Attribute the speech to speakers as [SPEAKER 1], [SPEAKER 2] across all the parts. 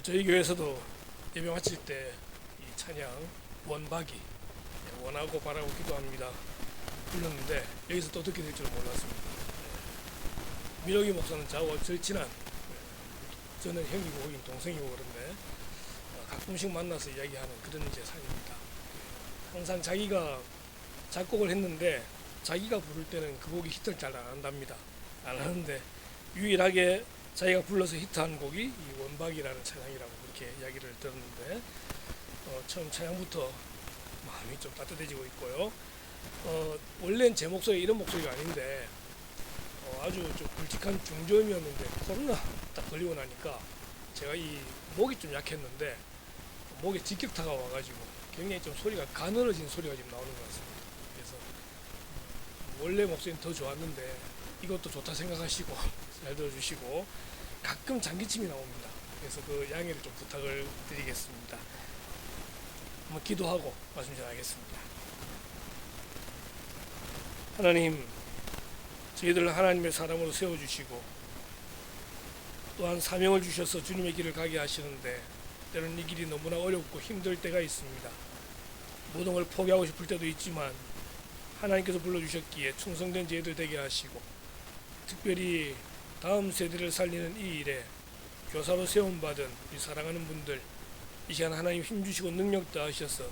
[SPEAKER 1] 오늘 저희 교회에서도 예배 마칠 때 이 찬양 원박이 원하고 바라고 기도합니다 불렀는데 여기서 또 어떻게 될 줄 몰랐습니다. 민혁이 목사는 저하고 절친한 저는 형이고 거긴 동생이고 그런데 가끔씩 만나서 이야기하는 그런 이제 사이입니다. 항상 자기가 작곡을 했는데 자기가 부를 때는 그 곡이 히트를 잘 안 한답니다. 안 하는데 유일하게 자기가 불러서 히트한 곡이 이 원박이라는 찬양이라고 그렇게 이야기를 들었는데 처음 찬양부터 마음이 좀 따뜻해지고 있고요. 원래는 제 목소리 이런 목소리가 아닌데 아주 좀 굵직한 중저음이었는데 코로나 딱 걸리고 나니까 제가 이 목이 좀 약했는데 목에 직격타가 와가지고 굉장히 좀 소리가 가늘어진 소리가 지금 나오는 것 같습니다. 그래서 원래 목소리는 더 좋았는데 이것도 좋다 생각하시고 잘 들어주시고 가끔 장기침이 나옵니다. 그래서 그 양해를 좀 부탁을 드리겠습니다. 한번 기도하고 말씀 전하겠습니다. 하나님, 저희들을 하나님의 사람으로 세워주시고 또한 사명을 주셔서 주님의 길을 가게 하시는데 때로는 이 길이 너무나 어렵고 힘들 때가 있습니다. 모든 걸 포기하고 싶을 때도 있지만 하나님께서 불러주셨기에 충성된 저희들 되게 하시고 특별히 다음 세대를 살리는 이 일에 교사로 세움받은 우리 사랑하는 분들 이 시간 하나님 힘주시고 능력 다하셔서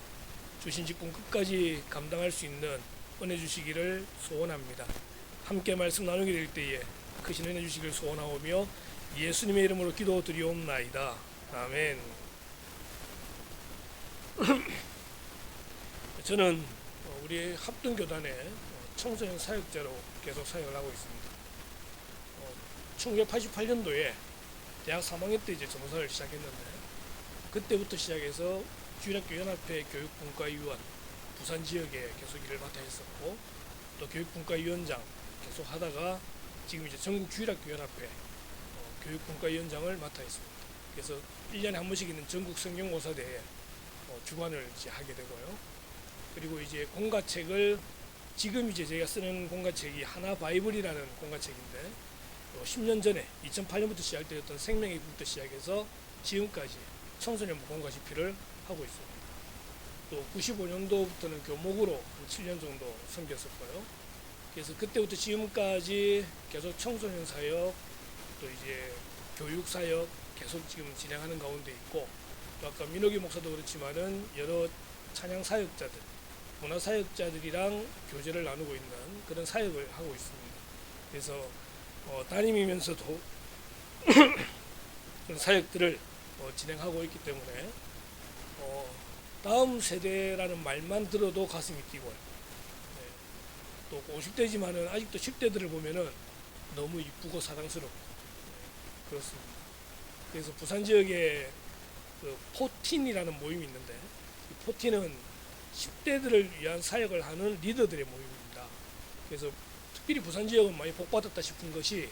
[SPEAKER 1] 주신 직분 끝까지 감당할 수 있는 은혜 주시기를 소원합니다. 함께 말씀 나누게 될 때에 크신 은혜 주시기를 소원하오며 예수님의 이름으로 기도드리옵나이다. 아멘. 저는 우리 합동교단의 청소년 사역자로 계속 사역을 하고 있습니다. 1988년도에 대학 3학년 때 이제 전도사를 시작했는데 그때부터 시작해서 주일학교 연합회 교육분과위원 부산 지역에 계속 일을 맡아 했었고 또 교육분과위원장 계속 하다가 지금 이제 전국 주일학교 연합회 교육분과위원장을 맡아 있습니다. 그래서 1년에 한 번씩 있는 전국 성경고사대회 주관을 이제 하게 되고요. 그리고 이제 공과책을 지금 이제 제가 쓰는 공과책이 하나 바이블이라는 공과책인데 10년 전에 2008년부터 시작되었던 생명의국부터 시작해서 지금까지 청소년부 공과집필을 하고 있습니다. 또 95년도부터는 교목으로 한 7년 정도 섬겼었고요. 그래서 그때부터 지금까지 계속 청소년 사역 또 이제 교육 사역 계속 지금 진행하는 가운데 있고 또 아까 민혁이 목사도 그렇지만은 여러 찬양 사역자들 문화 사역자들이랑 교제를 나누고 있는 그런 사역을 하고 있습니다. 그래서 담임이면서도 그런 사역들을 진행하고 있기 때문에 다음 세대라는 말만 들어도 가슴이 뛰고요. 또 50대지만은 아직도 10대들을 보면은 너무 이쁘고 사랑스럽고 그렇습니다. 그래서 부산 지역에 그 포틴이라는 모임이 있는데 이 포틴은 10대들을 위한 사역을 하는 리더들의 모임입니다. 그래서 특별히 부산 지역은 많이 복받았다 싶은 것이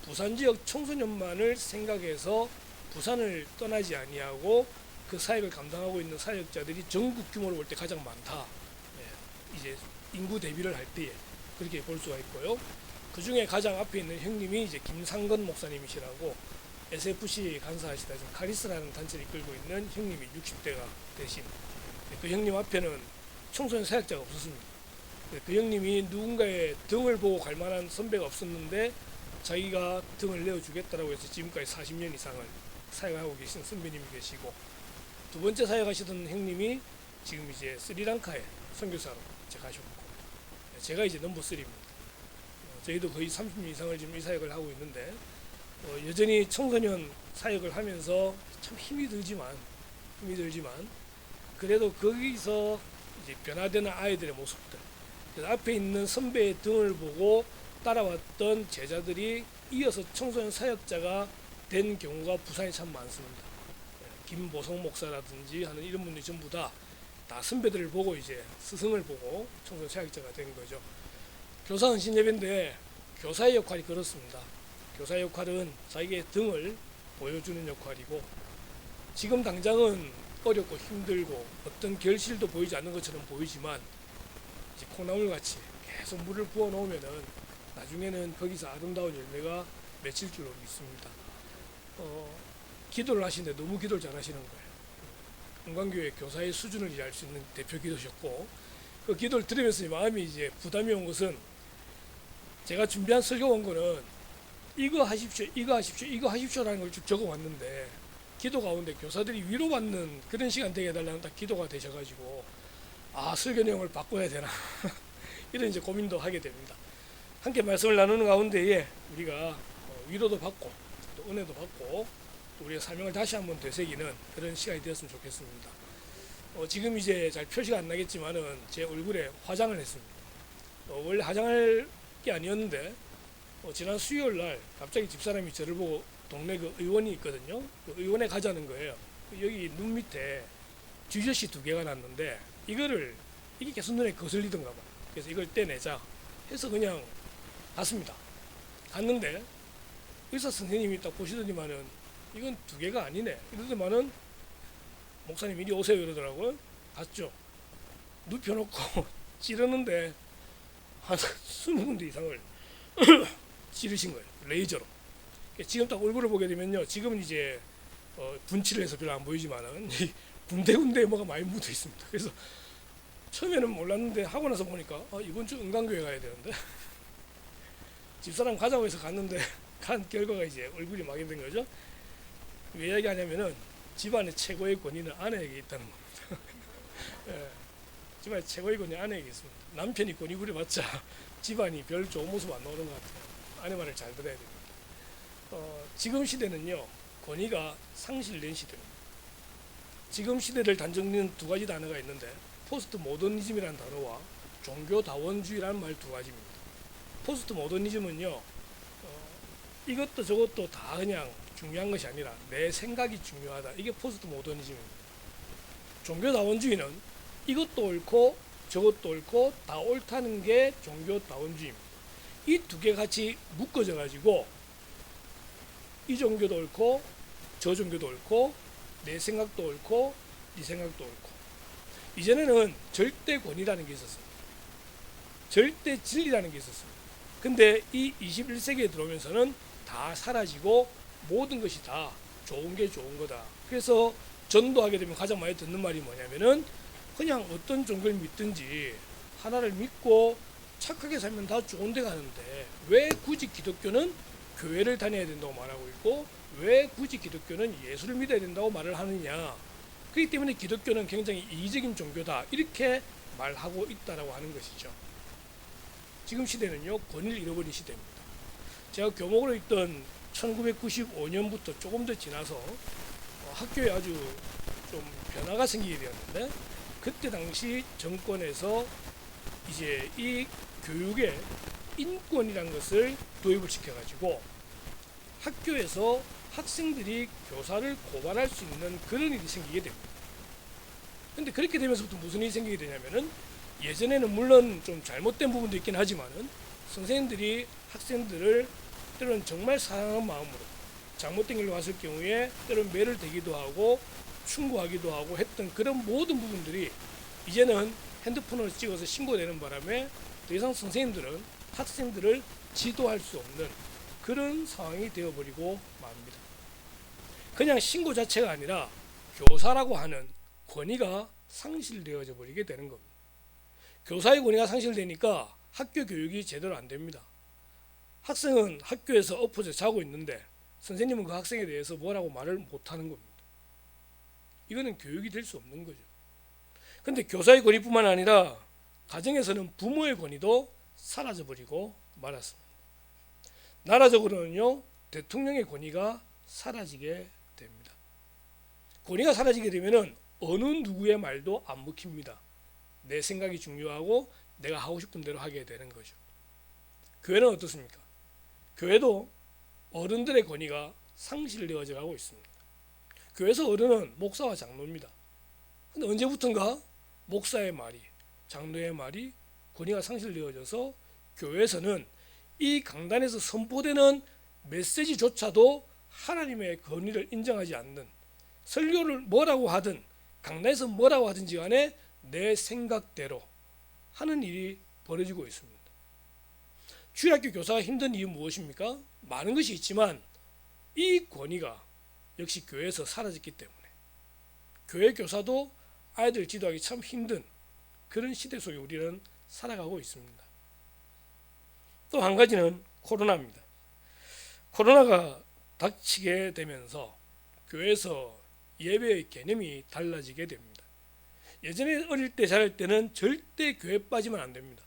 [SPEAKER 1] 부산 지역 청소년만을 생각해서 부산을 떠나지 아니하고 그 사역을 감당하고 있는 사역자들이 전국 규모로 볼 때 가장 많다. 이제 인구 대비를 할 때에 그렇게 볼 수가 있고요. 그 중에 가장 앞에 있는 형님이 이제 김상건 목사님이시라고 SFC 간사하시다 지금 카리스라는 단체를 이끌고 있는 형님이 60대가 되신 그 형님 앞에는 청소년 사역자가 없었습니다. 그 형님이 누군가의 등을 보고 갈 만한 선배가 없었는데 자기가 등을 내어주겠다라고 해서 지금까지 40년 이상을 사역하고 계신 선배님이 계시고 두 번째 사역하시던 형님이 지금 이제 스리랑카에 선교사로 이제 가셨고 제가 이제 넘버 3입니다. 저희도 거의 30년 이상을 지금 이 사역을 하고 있는데 여전히 청소년 사역을 하면서 참 힘이 들지만 그래도 거기서 이제 변화되는 아이들의 모습들 그래서 앞에 있는 선배의 등을 보고 따라왔던 제자들이 이어서 청소년 사역자가 된 경우가 부산에 참 많습니다. 김보성 목사라든지 하는 이런 분들이 전부 다 선배들을 보고 이제 스승을 보고 청소년 사역자가 된 거죠. 교사 헌신 예배인데 교사의 역할이 그렇습니다. 교사의 역할은 자기의 등을 보여주는 역할이고 지금 당장은 어렵고 힘들고 어떤 결실도 보이지 않는 것처럼 보이지만 이제 콩나물같이 계속 물을 부어 놓으면은 나중에는 거기서 아름다운 열매가 맺힐 줄로 믿습니다. 기도를 하시는데 너무 기도를 잘하시는 거예요. 은광교회 교사의 수준을 이해할 수 있는 대표 기도셨고, 그 기도를 들으면서 마음이 이제 부담이 온 것은, 제가 준비한 설교 원고는 이거 하십시오, 이거 하십시오, 이거 하십시오라는 걸 쭉 적어왔는데, 기도 가운데 교사들이 위로받는 그런 시간 되게 해달라는 딱 기도가 되셔가지고, 아, 설교 내용을 바꿔야 되나 이런 이제 고민도 하게 됩니다. 함께 말씀을 나누는 가운데에 우리가 위로도 받고 또 은혜도 받고 또 우리의 사명을 다시 한번 되새기는 그런 시간이 되었으면 좋겠습니다. 지금 이제 잘 표시가 안 나겠지만은 제 얼굴에 화장을 했습니다. 원래 화장할 게 아니었는데 지난 수요일 날 갑자기 집사람이 저를 보고 동네 그 의원이 있거든요. 그 의원에 가자는 거예요. 여기 눈 밑에 쥐젖이 2개가 났는데 이게 계속 눈에 거슬리던가 봐. 그래서 이걸 떼내자 해서 그냥 갔습니다. 갔는데 의사 선생님이 딱 보시더니만은 이건 2개가 아니네 이러더만은, 목사님 이리 오세요 이러더라고요. 갔죠. 눕혀놓고 찌르는데 한 20군데 이상을 찌르신 거예요, 레이저로. 지금 딱 얼굴을 보게 되면요, 지금은 이제 분칠을 해서 별로 안 보이지만은 군데군데 뭐가 많이 묻어 있습니다. 그래서 처음에는 몰랐는데 하고 나서 보니까 이번 주 은광교회 가야 되는데 집사람 가자고 해서 갔는데 간 결과가 이제 얼굴이 막이 된 거죠. 왜 이야기하냐면은 집안의 최고의 권위는 아내에게 있다는 겁니다. 예, 집안의 최고의 권위 아내에게 있습니다. 남편이 권위 부려봤자 집안이 별 좋은 모습 안 나오는 것 같아요. 아내 말을 잘 들어야 됩니다. 지금 시대는요, 권위가 상실된 시대입니다. 지금 시대를 단정짓는 2가지 단어가 있는데, 포스트 모더니즘이라는 단어와 종교다원주의라는 말 2가지입니다. 포스트 모더니즘은요, 이것도 저것도 다 그냥 중요한 것이 아니라 내 생각이 중요하다. 이게 포스트 모더니즘입니다. 종교다원주의는 이것도 옳고 저것도 옳고 다 옳다는 게 종교다원주의입니다. 이 2개 같이 묶어져 가지고 이 종교도 옳고 저 종교도 옳고 내 생각도 옳고 네 생각도 옳고. 이전에는 절대 권위라는 게 있었습니다. 절대 진리라는 게 있었습니다. 근데 이 21세기에 들어오면서는 다 사라지고 모든 것이 다 좋은 게 좋은 거다. 그래서 전도하게 되면 가장 많이 듣는 말이 뭐냐면은, 그냥 어떤 종교를 믿든지 하나를 믿고 착하게 살면 다 좋은 데 가는데 왜 굳이 기독교는 교회를 다녀야 된다고 말하고 있고 왜 굳이 기독교는 예수를 믿어야 된다고 말을 하느냐. 그렇기 때문에 기독교는 굉장히 이기적인 종교다, 이렇게 말하고 있다라고 하는 것이죠. 지금 시대는요, 권위를 잃어버린 시대입니다. 제가 교목으로 있던 1995년부터 조금 더 지나서 학교에 아주 좀 변화가 생기게 되었는데, 그때 당시 정권에서 이제 이 교육에 인권이라는 것을 도입을 시켜가지고 학교에서 학생들이 교사를 고발할 수 있는 그런 일이 생기게 됩니다. 근데 그렇게 되면서부터 무슨 일이 생기게 되냐면은, 예전에는 물론 좀 잘못된 부분도 있긴 하지만은 선생님들이 학생들을 때로는 정말 사랑하는 마음으로 잘못된 길로 갔을 경우에 때로는 매를 대기도 하고 충고하기도 하고 했던 그런 모든 부분들이 이제는 핸드폰으로 찍어서 신고되는 바람에 더 이상 선생님들은 학생들을 지도할 수 없는 그런 상황이 되어버리고 맙니다. 그냥 신고 자체가 아니라 교사라고 하는 권위가 상실되어져 버리게 되는 겁니다. 교사의 권위가 상실되니까 학교 교육이 제대로 안 됩니다. 학생은 학교에서 엎어져 자고 있는데 선생님은 그 학생에 대해서 뭐라고 말을 못하는 겁니다. 이거는 교육이 될 수 없는 거죠. 근데 교사의 권위뿐만 아니라 가정에서는 부모의 권위도 사라져 버리고 말았습니다. 나라적으로는요, 대통령의 권위가 사라지게 됩니다. 권위가 사라지게 되면은 어느 누구의 말도 안 먹힙니다. 내 생각이 중요하고 내가 하고 싶은 대로 하게 되는 거죠. 교회는 어떻습니까? 교회도 어른들의 권위가 상실되어져 가고 있습니다. 교회에서 어른은 목사와 장로입니다. 근데 언제부턴가 목사의 말이, 장로의 말이 권위가 상실되어져서 교회에서는 이 강단에서 선포되는 메시지조차도 하나님의 권위를 인정하지 않는, 설교를 뭐라고 하든 강단에서 뭐라고 하든지 간에 내 생각대로 하는 일이 벌어지고 있습니다. 주일학교 교사가 힘든 이유 무엇입니까? 많은 것이 있지만 이 권위가 역시 교회에서 사라졌기 때문에 교회 교사도 아이들 지도하기 참 힘든 그런 시대 속에 우리는 살아가고 있습니다. 또 한 가지는 코로나입니다. 코로나가 닥치게 되면서 교회에서 예배의 개념이 달라지게 됩니다. 예전에 어릴 때 자랄 때는 절대 교회 빠지면 안 됩니다.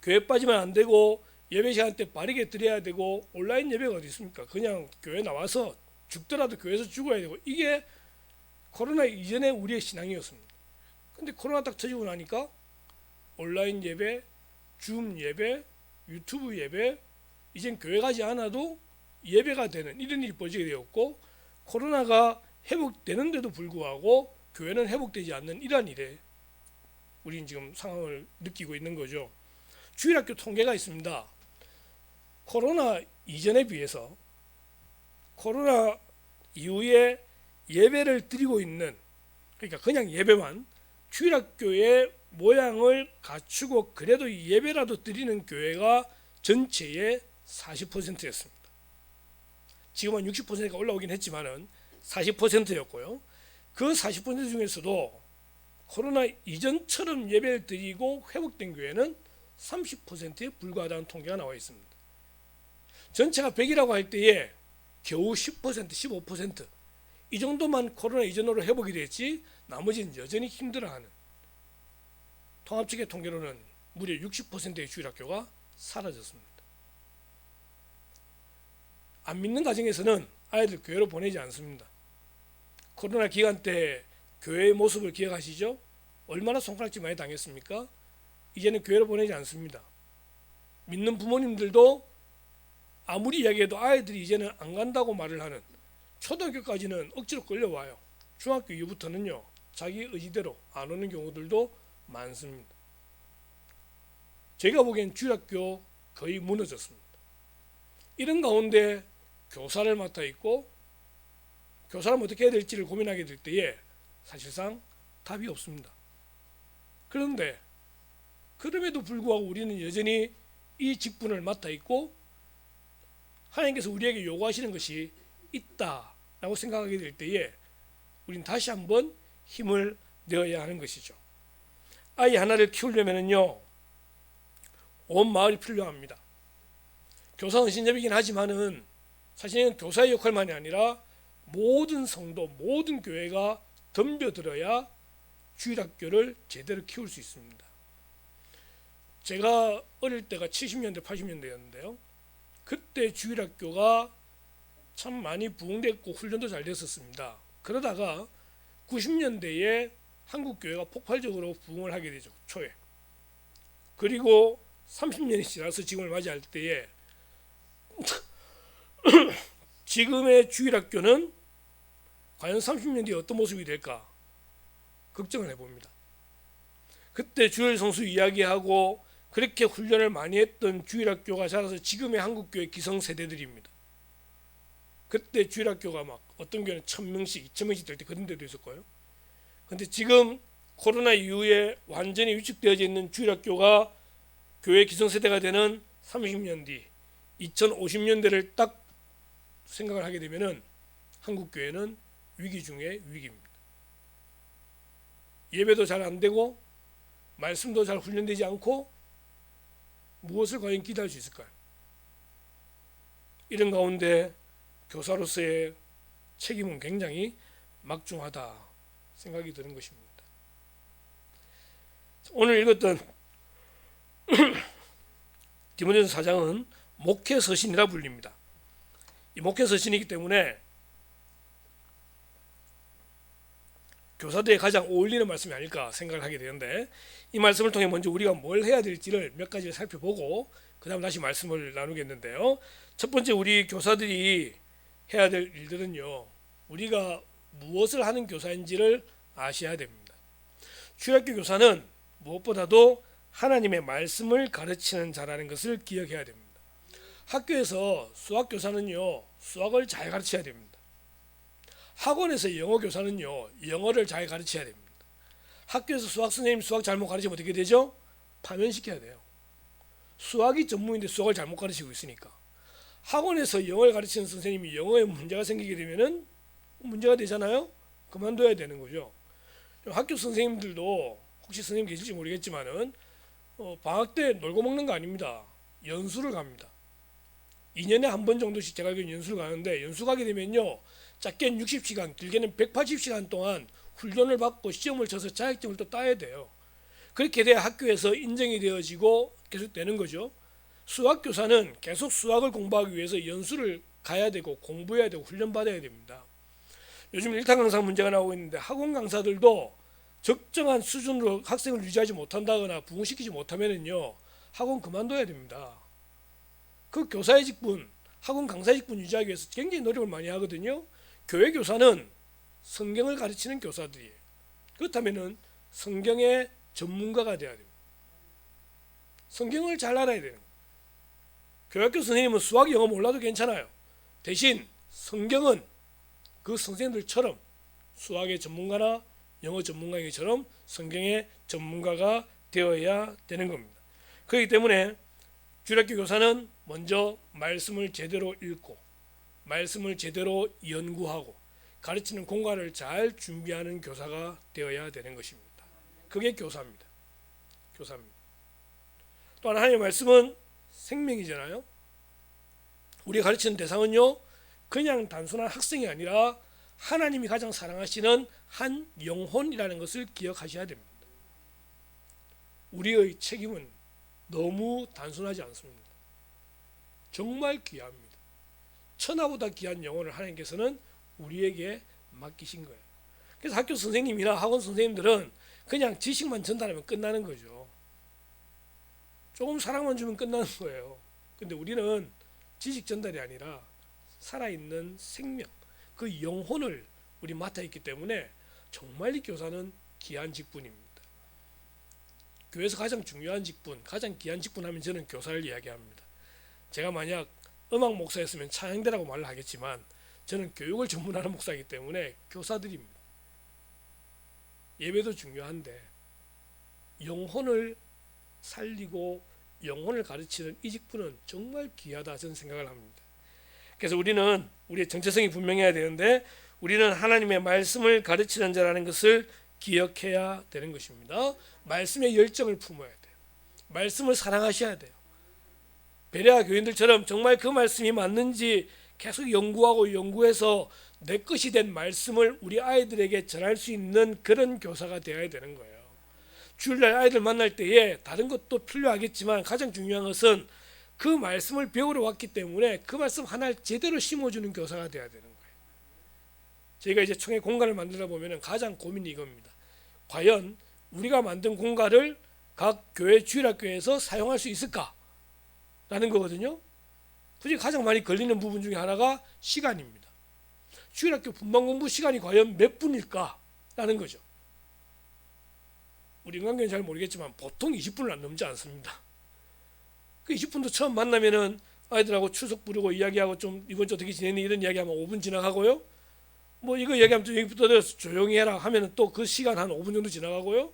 [SPEAKER 1] 교회 빠지면 안 되고 예배 시간 때 바르게 드려야 되고 온라인 예배가 어디 있습니까? 그냥 교회 나와서 죽더라도 교회에서 죽어야 되고 이게 코로나 이전에 우리의 신앙이었습니다. 근데 코로나 딱 터지고 나니까 온라인 예배, 줌 예배, 유튜브 예배, 이젠 교회 가지 않아도 예배가 되는 이런 일이 벌어지게 되었고 코로나가 회복되는데도 불구하고 교회는 회복되지 않는 이러한 일에 우리는 지금 상황을 느끼고 있는 거죠. 주일학교 통계가 있습니다. 코로나 이전에 비해서 코로나 이후에 예배를 드리고 있는 그러니까 그냥 예배만 주일학교의 모양을 갖추고 그래도 예배라도 드리는 교회가 전체의 40%였습니다. 지금은 60%가 올라오긴 했지만은 40%였고요. 그 40% 중에서도 코로나 이전처럼 예배를 드리고 회복된 교회는 30%에 불과하다는 통계가 나와 있습니다. 전체가 100이라고 할 때에 겨우 10%, 15%, 이 정도만 코로나 이전으로 회복이 됐지 나머지는 여전히 힘들어하는, 통합측의 통계로는 무려 60%의 주일학교가 사라졌습니다. 안 믿는 가정에서는 아이들 교회로 보내지 않습니다. 코로나 기간 때 교회의 모습을 기억하시죠? 얼마나 손가락질 많이 당했습니까? 이제는 교회로 보내지 않습니다. 믿는 부모님들도 아무리 이야기해도 아이들이 이제는 안 간다고 말을 하는, 초등학교까지는 억지로 끌려와요. 중학교 이후부터는요 자기 의지대로 안 오는 경우들도 많습니다. 제가 보기엔 주일학교 거의 무너졌습니다. 이런 가운데 교사를 맡아 있고 교사를 어떻게 해야 될지를 고민하게 될 때에 사실상 답이 없습니다. 그런데 그럼에도 불구하고 우리는 여전히 이 직분을 맡아 있고 하나님께서 우리에게 요구하시는 것이 있다라고 생각하게 될 때에 우리는 다시 한번 힘을 내어야 하는 것이죠. 아이 하나를 키우려면요 온 마을이 필요합니다. 교사 은신제이긴 하지만은 사실은 교사의 역할만이 아니라 모든 성도, 모든 교회가 덤벼들어야 주일학교를 제대로 키울 수 있습니다. 제가 어릴 때가 70년대, 80년대였는데요. 그때 주일학교가 참 많이 부흥됐고 훈련도 잘 됐었습니다. 그러다가 90년대에 한국교회가 폭발적으로 부흥을 하게 되죠. 초에. 그리고 30년이 지나서 지금을 맞이할 때에 지금의 주일학교는 과연 30년 뒤에 어떤 모습이 될까 걱정을 해봅니다. 그때 주일 성수 이야기하고 그렇게 훈련을 많이 했던 주일학교가 자라서 지금의 한국교회 기성세대들입니다. 그때 주일학교가 막 어떤 교회는 1000명씩 2000명씩 될 때 그런 데도 있었고요. 근데 지금 코로나 이후에 완전히 위축되어져 있는 주일학교가 교회 기성세대가 되는 30년 뒤 2050년대를 딱 생각을 하게 되면은 한국교회는 위기 중에 위기입니다. 예배도 잘 안 되고 말씀도 잘 훈련되지 않고 무엇을 과연 기대할 수 있을까요? 이런 가운데 교사로서의 책임은 굉장히 막중하다 생각이 드는 것입니다. 오늘 읽었던 디모데전서 4장은 목회서신이라 불립니다. 이 목회서신이기 때문에 교사들에 가장 어울리는 말씀이 아닐까 생각을 하게 되는데, 이 말씀을 통해 먼저 우리가 뭘 해야 될지를 몇 가지를 살펴보고 그 다음 다시 말씀을 나누겠는데요. 첫 번째, 우리 교사들이 해야 될 일들은요, 우리가 무엇을 하는 교사인지를 아셔야 됩니다. 주일학교 교사는 무엇보다도 하나님의 말씀을 가르치는 자라는 것을 기억해야 됩니다. 학교에서 수학 교사는요 수학을 잘 가르쳐야 됩니다. 학원에서 영어 교사는요 영어를 잘 가르쳐야 됩니다. 학교에서 수학 선생님 수학 잘못 가르치면 어떻게 되죠? 파면시켜야 돼요. 수학이 전문인데 수학을 잘못 가르치고 있으니까. 학원에서 영어를 가르치는 선생님이 영어에 문제가 생기게 되면은 문제가 되잖아요. 그만둬야 되는 거죠. 학교 선생님들도 혹시 선생님 계실지 모르겠지만은 방학 때 놀고 먹는 거 아닙니다. 연수를 갑니다. 2년에 한 번 정도씩 제가 알기로는 연수를 가는데, 연수 가게 되면요, 짧게는 60시간, 길게는 180시간 동안 훈련을 받고 시험을 쳐서 자격증을 또 따야 돼요. 그렇게 돼야 학교에서 인정이 되어지고 계속 되는 거죠. 수학교사는 계속 수학을 공부하기 위해서 연수를 가야 되고 공부해야 되고 훈련받아야 됩니다. 요즘 일타 강사 문제가 나오고 있는데, 학원 강사들도 적정한 수준으로 학생을 유지하지 못한다거나 부흥시키지 못하면은요, 학원 그만둬야 됩니다. 그 교사의 직분, 학원 강사의 직분 유지하기 위해서 굉장히 노력을 많이 하거든요. 교회 교사는 성경을 가르치는 교사들이에요. 그렇다면은 성경의 전문가가 돼야 됩니다. 성경을 잘 알아야 돼요. 교학교 선생님은 수학, 영어 몰라도 괜찮아요. 대신 성경은 그 선생님들처럼 수학의 전문가나 영어 전문가처럼 성경의 전문가가 되어야 되는 겁니다. 그렇기 때문에 주일학교 교사는 먼저 말씀을 제대로 읽고 말씀을 제대로 연구하고 가르치는 공간을 잘 준비하는 교사가 되어야 되는 것입니다. 그게 교사입니다. 교사입니다. 또한 하나님의 말씀은 생명이잖아요. 우리가 가르치는 대상은요, 그냥 단순한 학생이 아니라 하나님이 가장 사랑하시는 한 영혼이라는 것을 기억하셔야 됩니다. 우리의 책임은 너무 단순하지 않습니다. 정말 귀합니다. 천하보다 귀한 영혼을 하나님께서는 우리에게 맡기신 거예요. 그래서 학교 선생님이나 학원 선생님들은 그냥 지식만 전달하면 끝나는 거죠. 조금 사랑만 주면 끝나는 거예요. 근데 우리는 지식 전달이 아니라 살아있는 생명, 그 영혼을 우리 맡아 있기 때문에 정말 이 교사는 귀한 직분입니다. 교회에서 가장 중요한 직분, 가장 귀한 직분 하면 저는 교사를 이야기합니다. 제가 만약 음악 목사였으면 찬양대라고 말을 하겠지만 저는 교육을 전문하는 목사이기 때문에 교사들입니다. 예배도 중요한데 영혼을 살리고 영혼을 가르치는 이 직분은 정말 귀하다 저는 생각을 합니다. 그래서 우리는 우리의 정체성이 분명해야 되는데 우리는 하나님의 말씀을 가르치는 자라는 것을 기억해야 되는 것입니다. 말씀의 열정을 품어야 돼요. 말씀을 사랑하셔야 돼요. 베레아 교인들처럼 정말 그 말씀이 맞는지 계속 연구하고 연구해서 내 것이 된 말씀을 우리 아이들에게 전할 수 있는 그런 교사가 되어야 되는 거예요. 주일날 아이들 만날 때에 다른 것도 필요하겠지만 가장 중요한 것은 그 말씀을 배우러 왔기 때문에 그 말씀 하나를 제대로 심어주는 교사가 되어야 되는 거예요. 저희가 이제 총회 공간을 만들다 보면 가장 고민이 이겁니다. 과연 우리가 만든 공간을 각 교회 주일학교에서 사용할 수 있을까? 라는 거거든요. 굳이 가장 많이 걸리는 부분 중에 하나가 시간입니다. 주일학교 분반 공부 시간이 과연 몇 분일까? 라는 거죠. 우리 인간계는 잘 모르겠지만 보통 20분을 안 넘지 않습니다. 그 20분도 처음 만나면은 아이들하고 추석 부르고 이야기하고 좀 이번 주 어떻게 지냈니 이런 이야기하면 5분 지나가고요. 뭐 이거 이야기하면 좀 얘기부터 들어서 조용히 해라 하면은 또 그 시간 한 5분 정도 지나가고요.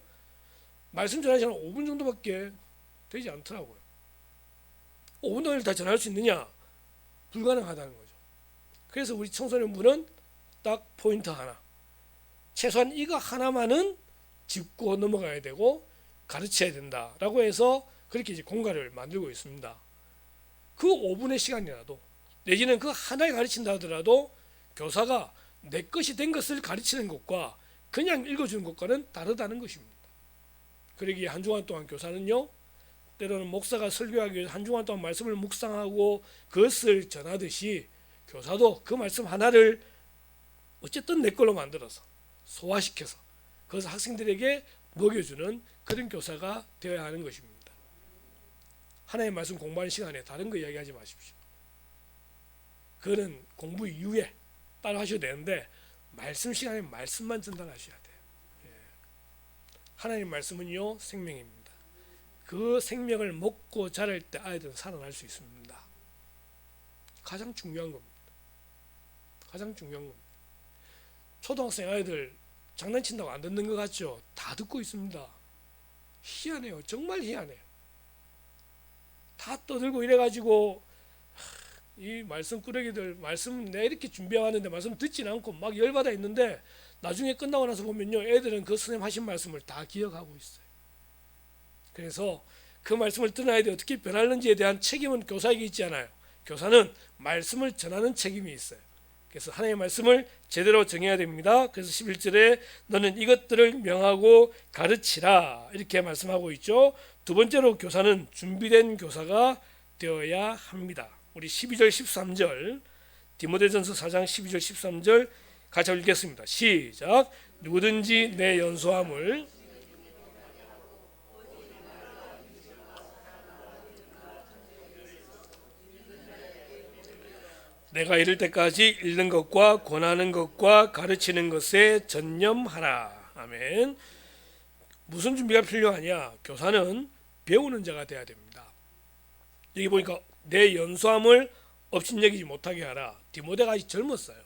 [SPEAKER 1] 말씀 전하기 한 5분 정도밖에 되지 않더라고요. 5분 동안 다 전할 수 있느냐? 불가능하다는 거죠. 그래서 우리 청소년부는 딱 포인트 하나, 최소한 이거 하나만은 짚고 넘어가야 되고 가르쳐야 된다라고 해서 그렇게 이제 공간을 만들고 있습니다. 그 5분의 시간이라도 내지는 그 하나에 가르친다 하더라도 교사가 내 것이 된 것을 가르치는 것과 그냥 읽어주는 것과는 다르다는 것입니다. 그러기에 한 주간 동안 교사는요, 때로는 목사가 설교하기 위해서 한 주간 동안 말씀을 묵상하고 그것을 전하듯이 교사도 그 말씀 하나를 어쨌든 내 걸로 만들어서 소화시켜서 그것을 학생들에게 먹여주는 그런 교사가 되어야 하는 것입니다. 하나님의 말씀 공부하는 시간에 다른 거 이야기하지 마십시오. 그거는 공부 이후에 따로 하셔야 되는데 말씀 시간에 말씀만 전달하셔야 돼요. 하나님의 말씀은요 생명입니다. 그 생명을 먹고 자랄 때 아이들은 살아날 수 있습니다. 가장 중요한 겁니다. 가장 중요한 겁니다. 초등학생 아이들 장난친다고 안 듣는 것 같죠? 다 듣고 있습니다. 희한해요. 정말 희한해요. 다 떠들고 이래가지고 이 말씀 꾸러기들 말씀 내가 이렇게 준비해왔는데 말씀 듣지는 않고 막 열받아 있는데 나중에 끝나고 나서 보면요, 애들은 그 선생님 하신 말씀을 다 기억하고 있어요. 그래서 그 말씀을 듣는 아이들이 어떻게 변하는지에 대한 책임은 교사에게 있지 않아요. 교사는 말씀을 전하는 책임이 있어요. 그래서 하나님의 말씀을 제대로 정해야 됩니다. 그래서 11절에 너는 이것들을 명하고 가르치라 이렇게 말씀하고 있죠. 두 번째로 교사는 준비된 교사가 되어야 합니다. 우리 12절 13절 디모데전서 4장 12절 13절 같이 읽겠습니다. 시작. 누구든지 내 연소함을 내가 이를 때까지 읽는 것과 권하는 것과 가르치는 것에 전념하라. 아멘. 무슨 준비가 필요하냐? 교사는 배우는 자가 되어야 됩니다. 여기 보니까 내 연소함을 업신여기지 못하게 하라. 디모데가 아직 젊었어요.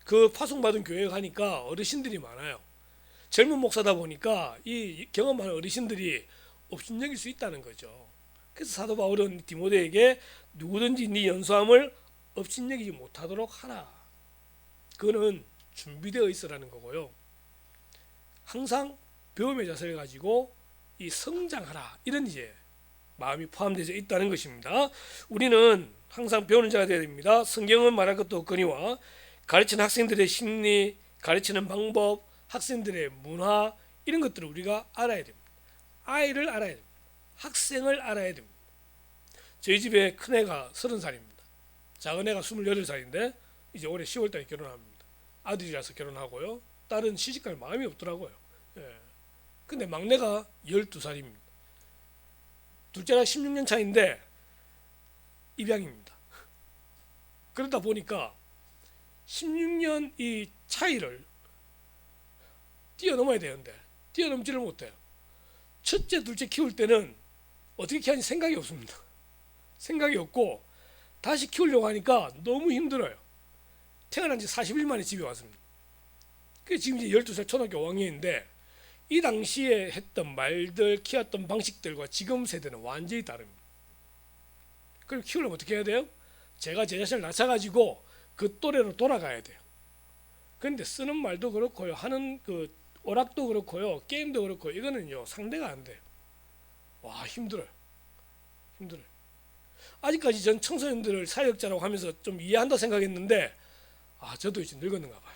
[SPEAKER 1] 그 파송받은 교회에 가니까 어르신들이 많아요. 젊은 목사다 보니까 이 경험 많은 어르신들이 업신여길 수 있다는 거죠. 그래서 사도 바울은 디모데에게 누구든지 네 연소함을 업신여기지 못하도록 하라. 그거는 준비되어 있으라는 거고요. 항상 배움의 자세를 가지고 이 성장하라 이런 이제 마음이 포함되어 있다는 것입니다. 우리는 항상 배우는 자가 되어야 됩니다. 성경은 말할 것도 없거니와 가르치는 학생들의 심리, 가르치는 방법, 학생들의 문화 이런 것들을 우리가 알아야 됩니다. 아이를 알아야 됩니다. 학생을 알아야 됩니다. 저희 집에 큰애가 30살입니다. 작은애가 28살인데 이제 올해 10월달에 결혼합니다. 아들이라서 결혼하고요. 딸은 시집갈 마음이 없더라고요. 예. 근데 막내가 12살입니다. 둘째랑 16년 차인데 입양입니다. 그러다 보니까 16년 이 차이를 뛰어넘어야 되는데 뛰어넘지를 못해요. 첫째, 둘째 키울 때는 어떻게 키우는지 생각이 없습니다. 생각이 없고 다시 키우려고 하니까 너무 힘들어요. 태어난 지 40일 만에 집에 왔습니다. 그게 지금 이제 12살 초등학교 5학년인데 이 당시에 했던 말들, 키웠던 방식들과 지금 세대는 완전히 다릅니다. 그럼 키우려면 어떻게 해야 돼요? 제가 제 자신을 낮춰가지고 그 또래로 돌아가야 돼요. 그런데 쓰는 말도 그렇고요, 하는 그 오락도 그렇고요, 게임도 그렇고요, 이거는요 상대가 안 돼요. 와, 힘들어요. 힘들어요. 아직까지 전 청소년들을 사역자라고 하면서 좀 이해한다 생각했는데 저도 이제 늙었는가 봐요.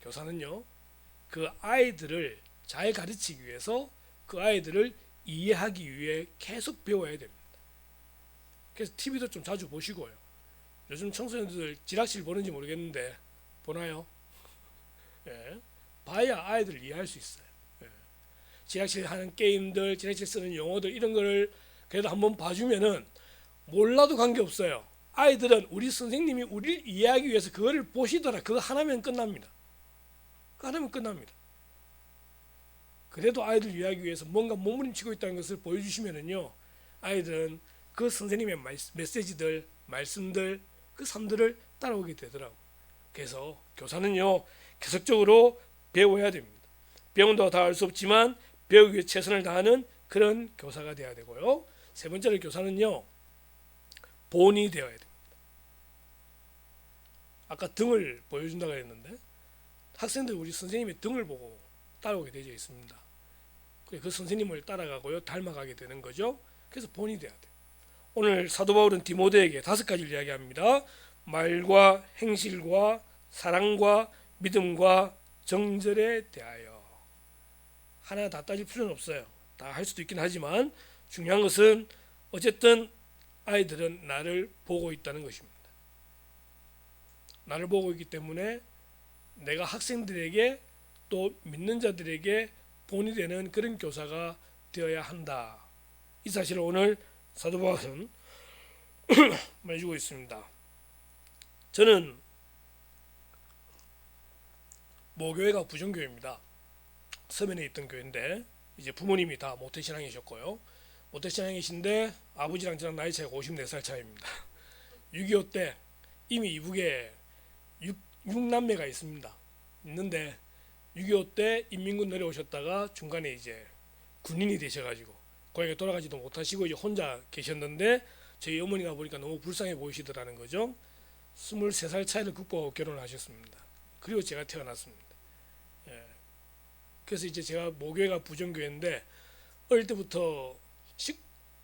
[SPEAKER 1] 교사는요 그 아이들을 잘 가르치기 위해서 그 아이들을 이해하기 위해 계속 배워야 됩니다. 그래서 TV도 좀 자주 보시고요. 요즘 청소년들 지락실 보는지 모르겠는데 보나요? 예, 봐야 아이들을 이해할 수 있어요. 예. 지락실 하는 게임들, 지락실 쓰는 용어들 이런 거를 그래도 한번 봐주면은 몰라도 관계없어요. 아이들은 우리 선생님이 우리를 이해하기 위해서 그거를 보시더라. 그거 하나면 끝납니다. 그거 하나면 끝납니다. 그래도 아이들 이해하기 위해서 뭔가 몸부림치고 있다는 것을 보여주시면은요, 아이들은 그 선생님의 메시지들, 말씀들, 그 삶들을 따라오게 되더라고. 그래서 교사는요 계속적으로 배워야 됩니다. 배운다고 다 알 수 없지만 배우기 위해 최선을 다하는 그런 교사가 되어야 되고요. 세 번째로 교사는요 본이 되어야 됩니다. 아까 등을 보여준다고 했는데 학생들 우리 선생님의 등을 보고 따라오게 되어 있습니다. 그 선생님을 따라가고요 닮아가게 되는 거죠. 그래서 본이 돼야 돼요. 오늘 사도 바울은 디모데에게 5가지를 이야기합니다. 말과 행실과 사랑과 믿음과 정절에 대하여. 하나 다 따질 필요는 없어요. 다 할 수도 있긴 하지만 중요한 것은 어쨌든 아이들은 나를 보고 있다는 것입니다. 나를 보고 있기 때문에 내가 학생들에게 또 믿는 자들에게 본이 되는 그런 교사가 되어야 한다. 이 사실을 오늘 사도 바울은 말해주고 있습니다. 저는 모교회가 부정교회입니다. 서면에 있던 교회인데 이제 부모님이 다 모태신앙이셨고요. 모태신앙이신데 아버지랑 저랑 나이 차이가 54살 차이입니다. 6.25 때 이미 이북에 6남매가 있는데 6.25 때 인민군 내려오셨다가 중간에 이제 군인이 되셔가지고 고향에 돌아가지도 못하시고 이제 혼자 계셨는데 저희 어머니가 보니까 너무 불쌍해 보이시더라는 거죠. 23살 차이를 극복하고 결혼을 하셨습니다. 그리고 제가 태어났습니다. 예. 그래서 이제 제가 모교회가 부정교회인데 어릴 때부터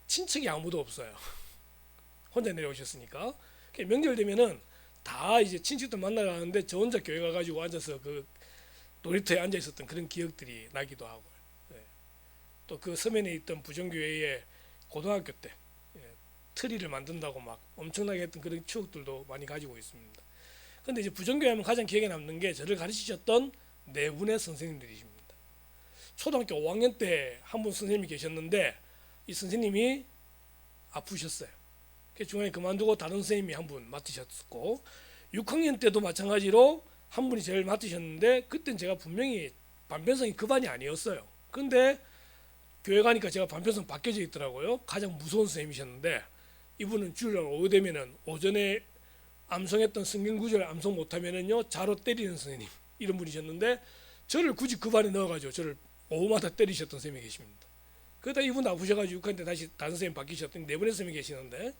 [SPEAKER 1] 친척이 아무도 없어요. 혼자 내려오셨으니까. 명절 되면은 다 이제 친척들 만나러 가는데 저 혼자 교회 가가지고 앉아서 그 놀이터에 앉아 있었던 그런 기억들이 나기도 하고, 예. 또 그 서면에 있던 부정교회에 고등학교 때 예, 트리를 만든다고 막 엄청나게 했던 그런 추억들도 많이 가지고 있습니다. 근데 이제 부정교회 하면 가장 기억에 남는 게 저를 가르치셨던 네 분의 선생님들이십니다. 초등학교 5학년 때 한 분 선생님이 계셨는데 이 선생님이 아프셨어요. 중간에 그만두고 다른 선생님이 한 분 맡으셨고, 6학년 때도 마찬가지로 한 분이 제일 맡으셨는데 그땐 제가 분명히 반편성이 그 반이 아니었어요. 근데 교회 가니까 제가 반편성 바뀌어져 있더라고요. 가장 무서운 선생님이셨는데 이분은 주일날 오후 되면은 오전에 암송했던 성경 구절 암송 못하면은요 자로 때리는 선생님, 이런 분이셨는데 저를 굳이 그 반에 넣어가지고 저를 오후마다 때리셨던 선생님이 계십니다. 그러다 이분 아프셔가지고 6학년 때 다시 다른 선생님 바뀌셨더니 네 분의 선생님이 계시는데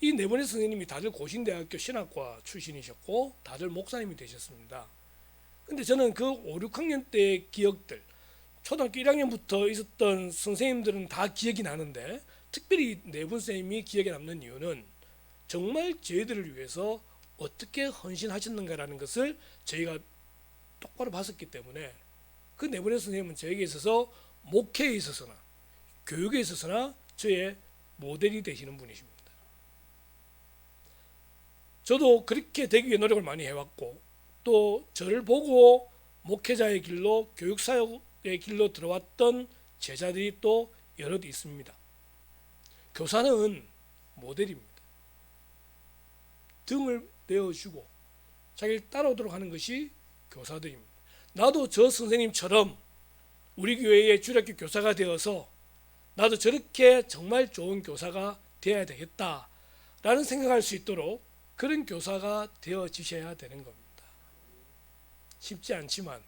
[SPEAKER 1] 이 네 분의 선생님이 다들 고신대학교 신학과 출신이셨고 다들 목사님이 되셨습니다. 근데 저는 그 5, 6학년 때의 기억들, 초등학교 1학년부터 있었던 선생님들은 다 기억이 나는데 특별히 네 분 선생님이 기억에 남는 이유는 정말 저희들을 위해서 어떻게 헌신하셨는가라는 것을 저희가 똑바로 봤었기 때문에 그 네 분의 선생님은 저에게 있어서 목회에 있어서나 교육에 있어서나 저의 모델이 되시는 분이십니다. 저도 그렇게 되기 위해 노력을 많이 해왔고 또 저를 보고 목회자의 길로 교육사역의 길로 들어왔던 제자들이 또 여럿 있습니다. 교사는 모델입니다. 등을 내어주고 자기를 따라오도록 하는 것이 교사들입니다. 나도 저 선생님처럼 우리 교회의 주일학교 교사가 되어서 나도 저렇게 정말 좋은 교사가 되어야 되겠다라는 생각할 수 있도록 그런 교사가 되어지셔야 되는 겁니다. 쉽지 않지만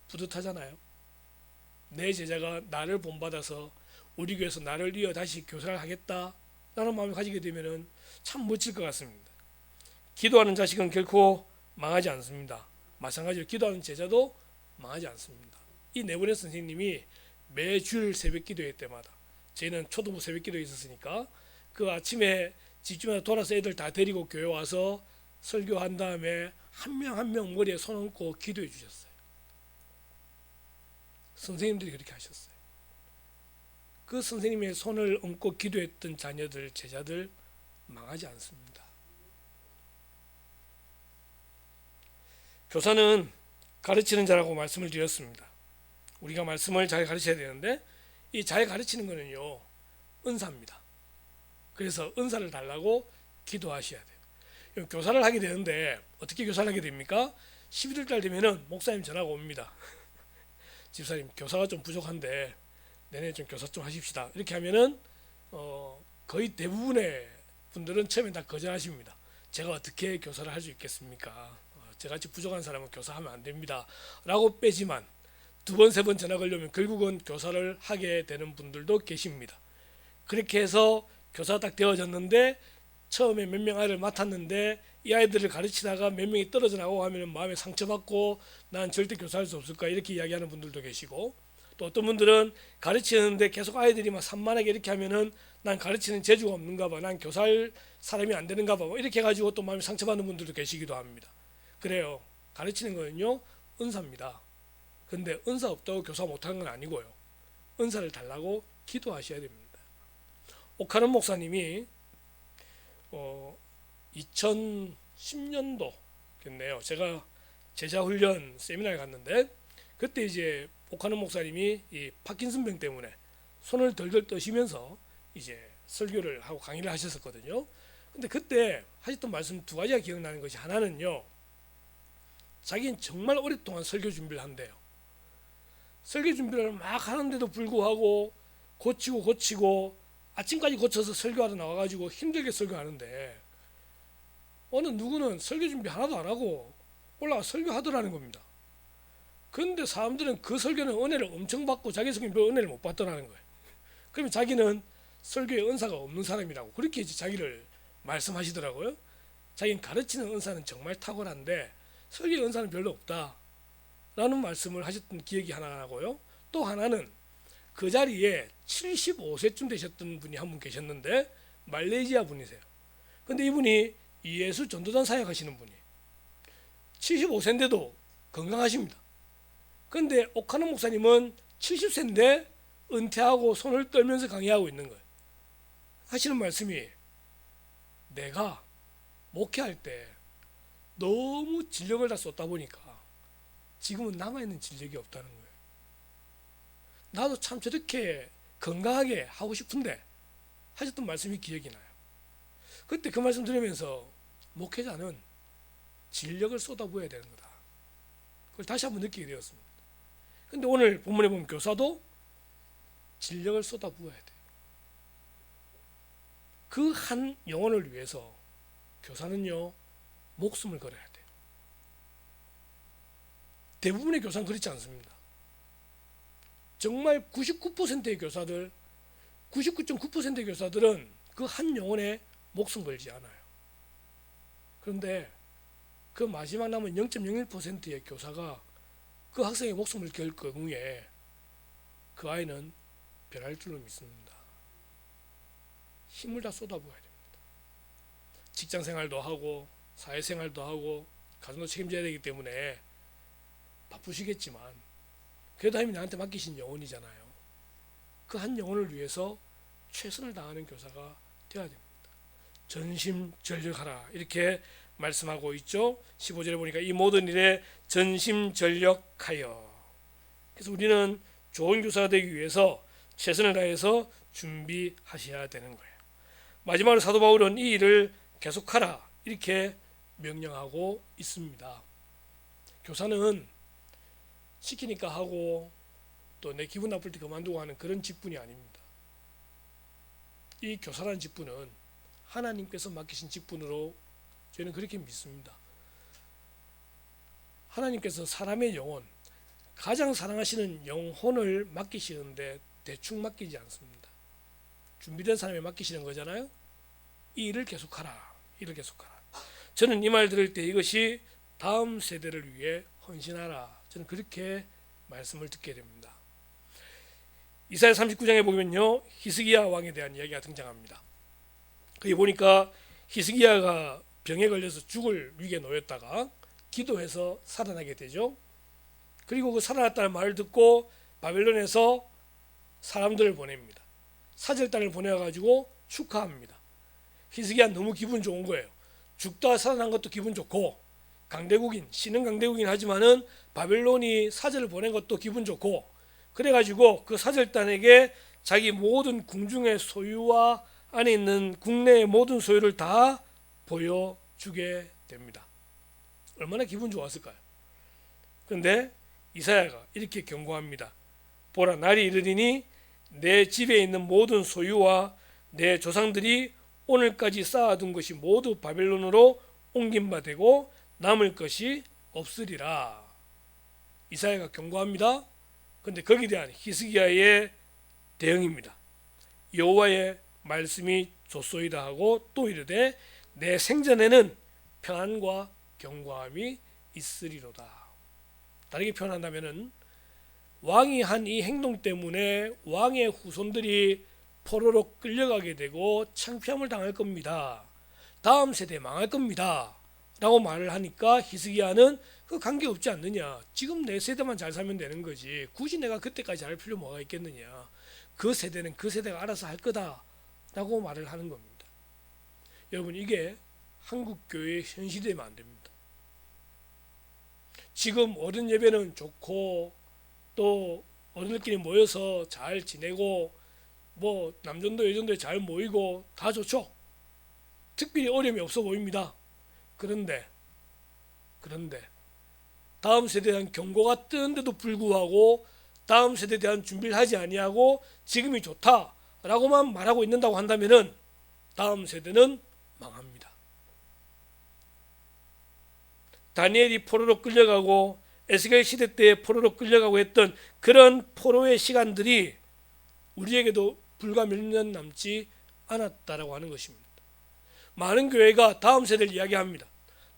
[SPEAKER 1] 뿌듯하잖아요. 내 제자가 나를 본받아서 우리 교회에서 나를 이어 다시 교사를 하겠다라는 마음을 가지게 되면 참 멋질 것 같습니다. 기도하는 자식은 결코 망하지 않습니다. 마찬가지로 기도하는 제자도 망하지 않습니다. 이 네 분의 선생님이 매주일 새벽 기도회 때마다, 저희는 초등부 새벽 기도에 있었으니까 그 아침에 집집마다 돌아서 애들 다 데리고 교회 와서 설교한 다음에 한 명 한 명 머리에 손 얹고 기도해 주셨어요. 선생님들이 그렇게 하셨어요. 그 선생님의 손을 얹고 기도했던 자녀들, 제자들 망하지 않습니다. 교사는 가르치는 자라고 말씀을 드렸습니다. 우리가 말씀을 잘 가르쳐야 되는데 이 잘 가르치는 거는요 은사입니다. 그래서 은사를 달라고 기도하셔야 돼요. 교사를 하게 되는데 어떻게 교사를 하게 됩니까? 11월 달 되면은 목사님 전화가 옵니다. 집사님 교사가 좀 부족한데 내년에 좀 교사 좀 하십시다. 이렇게 하면은 거의 대부분의 분들은 처음에 다 거절하십니다. 제가 어떻게 교사를 할 수 있겠습니까? 저같이 부족한 사람은 교사하면 안 됩니다. 라고 빼지만 두 번, 세 번 전화 걸려면 결국은 교사를 하게 되는 분들도 계십니다. 그렇게 해서 교사가 딱 되어졌는데 처음에 몇 명 아이를 맡았는데 이 아이들을 가르치다가 몇 명이 떨어져 나오고 하면 마음에 상처받고 난 절대 교사할 수 없을까 이렇게 이야기하는 분들도 계시고, 또 어떤 분들은 가르치는데 계속 아이들이 막 산만하게 이렇게 하면은 난 가르치는 재주가 없는가 봐, 난 교사할 사람이 안 되는가 봐, 이렇게 해가지고 또 마음에 상처받는 분들도 계시기도 합니다. 그래요. 가르치는 거는요 은사입니다. 근데 은사 없다고 교사 못하는 건 아니고요. 은사를 달라고 기도하셔야 됩니다. 오카는 목사님이 2010년도겠네요. 제가 제자훈련 세미나에 갔는데 그때 이제 오카는 목사님이 이 파킨슨병 때문에 손을 덜덜 떠시면서 이제 설교를 하고 강의를 하셨었거든요. 근데 그때 하셨던 말씀 두 가지가 기억나는 것이, 하나는요 자기는 정말 오랫동안 설교 준비를 한대요. 설교 준비를 막 하는데도 불구하고 고치고 아침까지 고쳐서 설교하러 나와가지고 힘들게 설교하는데 어느 누구는 설교 준비 하나도 안 하고 올라가 설교하더라는 겁니다. 그런데 사람들은 그 설교는 은혜를 엄청 받고 자기 설교는 별 은혜를 못 받더라는 거예요. 그러면 자기는 설교의 은사가 없는 사람이라고 그렇게 이제 자기를 말씀하시더라고요. 자기는 가르치는 은사는 정말 탁월한데 설교의 은사는 별로 없다 라는 말씀을 하셨던 기억이 하나 나고요. 또 하나는 그 자리에 75세쯤 되셨던 분이 한 분 계셨는데 말레이시아 분이세요. 근데 이분이 예수 전도단 사역하시는 분이 75세인데도 건강하십니다. 근데 오카노 목사님은 70세인데 은퇴하고 손을 떨면서 강의하고 있는 거예요. 하시는 말씀이 내가 목회할 때 너무 진력을 다 쏟다 보니까 지금은 남아있는 진력이 없다는 거예요. 나도 참 저렇게 건강하게 하고 싶은데 하셨던 말씀이 기억이 나요. 그때 그 말씀 들으면서 목회자는 진력을 쏟아부어야 되는 거다. 그걸 다시 한번 느끼게 되었습니다. 근데 오늘 본문에 보면 교사도 진력을 쏟아부어야 돼요. 그 한 영혼을 위해서 교사는요 목숨을 걸어야 돼요. 대부분의 교사는 그렇지 않습니다. 정말 99%의 교사들, 99.9%의 교사들은 그 한 영혼에 목숨 걸지 않아요. 그런데 그 마지막 남은 0.01%의 교사가 그 학생의 목숨을 걸 경우에 그 아이는 변할 줄로 믿습니다. 힘을 다 쏟아부어야 됩니다. 직장생활도 하고 사회생활도 하고 가정도 책임져야 되기 때문에 바쁘시겠지만 그래도 하나님이 나한테 맡기신 영혼이잖아요. 그 한 영혼을 위해서 최선을 다하는 교사가 되어야 됩니다. 전심전력하라 이렇게 말씀하고 있죠. 15절에 보니까 이 모든 일에 전심전력하여. 그래서 우리는 좋은 교사가 되기 위해서 최선을 다해서 준비하셔야 되는 거예요. 마지막으로 사도 바울은 이 일을 계속하라 이렇게 명령하고 있습니다. 교사는 시키니까 하고 또 내 기분 나쁠 때 그만두고 하는 그런 직분이 아닙니다. 이 교사라는 직분은 하나님께서 맡기신 직분으로 저는 그렇게 믿습니다. 하나님께서 사람의 영혼, 가장 사랑하시는 영혼을 맡기시는데 대충 맡기지 않습니다. 준비된 사람에 맡기시는 거잖아요. 이 일을 계속하라. 일을 계속하라. 저는 이 말 들을 때 이것이 다음 세대를 위해 헌신하라. 저는 그렇게 말씀을 듣게 됩니다. 이사야 39장에 보면요. 히스기야 왕에 대한 이야기가 등장합니다. 거기 보니까 히스기야가 병에 걸려서 죽을 위기에 놓였다가 기도해서 살아나게 되죠. 그리고 그 살아났다는 말을 듣고 바벨론에서 사람들을 보냅니다. 사절단을 보내가지고 축하합니다. 히스기야 너무 기분 좋은 거예요. 죽다 살아난 것도 기분 좋고 강대국인, 신은 강대국인 하지만은 바벨론이 사절을 보낸 것도 기분 좋고 그래가지고 그 사절단에게 자기 모든 궁중의 소유와 안에 있는 국내의 모든 소유를 다 보여주게 됩니다. 얼마나 기분 좋았을까요? 그런데 이사야가 이렇게 경고합니다. 보라, 날이 이르리니 내 집에 있는 모든 소유와 내 조상들이 오늘까지 쌓아둔 것이 모두 바벨론으로 옮긴 바 되고 남을 것이 없으리라. 이사야가 경고합니다. 그런데 거기에 대한 히스기야의 대응입니다. 여호와의 말씀이 좋소이다 하고 또 이르되 내 생전에는 평안과 경고함이 있으리로다. 다르게 표현한다면은 왕이 한 이 행동 때문에 왕의 후손들이 포로로 끌려가게 되고 창피함을 당할 겁니다. 다음 세대 망할 겁니다. 라고 말을 하니까 히스기야는 그 관계없지 않느냐. 지금 내 세대만 잘 살면 되는 거지. 굳이 내가 그때까지 할 필요 뭐가 있겠느냐. 그 세대는 그 세대가 알아서 할 거다. 라고 말을 하는 겁니다. 여러분 이게 한국 교회의 현실이 되면 안 됩니다. 지금 어른 예배는 좋고 또 어른들끼리 모여서 잘 지내고 뭐 남전도 여전도에 잘 모이고 다 좋죠. 특별히 어려움이 없어 보입니다. 그런데 다음 세대에 대한 경고가 뜨는데도 불구하고 다음 세대에 대한 준비를 하지 아니하고 지금이 좋다라고만 말하고 있는다고 한다면은 다음 세대는 망합니다. 다니엘이 포로로 끌려가고 에스겔 시대 때 포로로 끌려가고 했던 그런 포로의 시간들이 우리에게도 불과 몇 년 남지 않았다라고 하는 것입니다. 많은 교회가 다음 세대를 이야기합니다.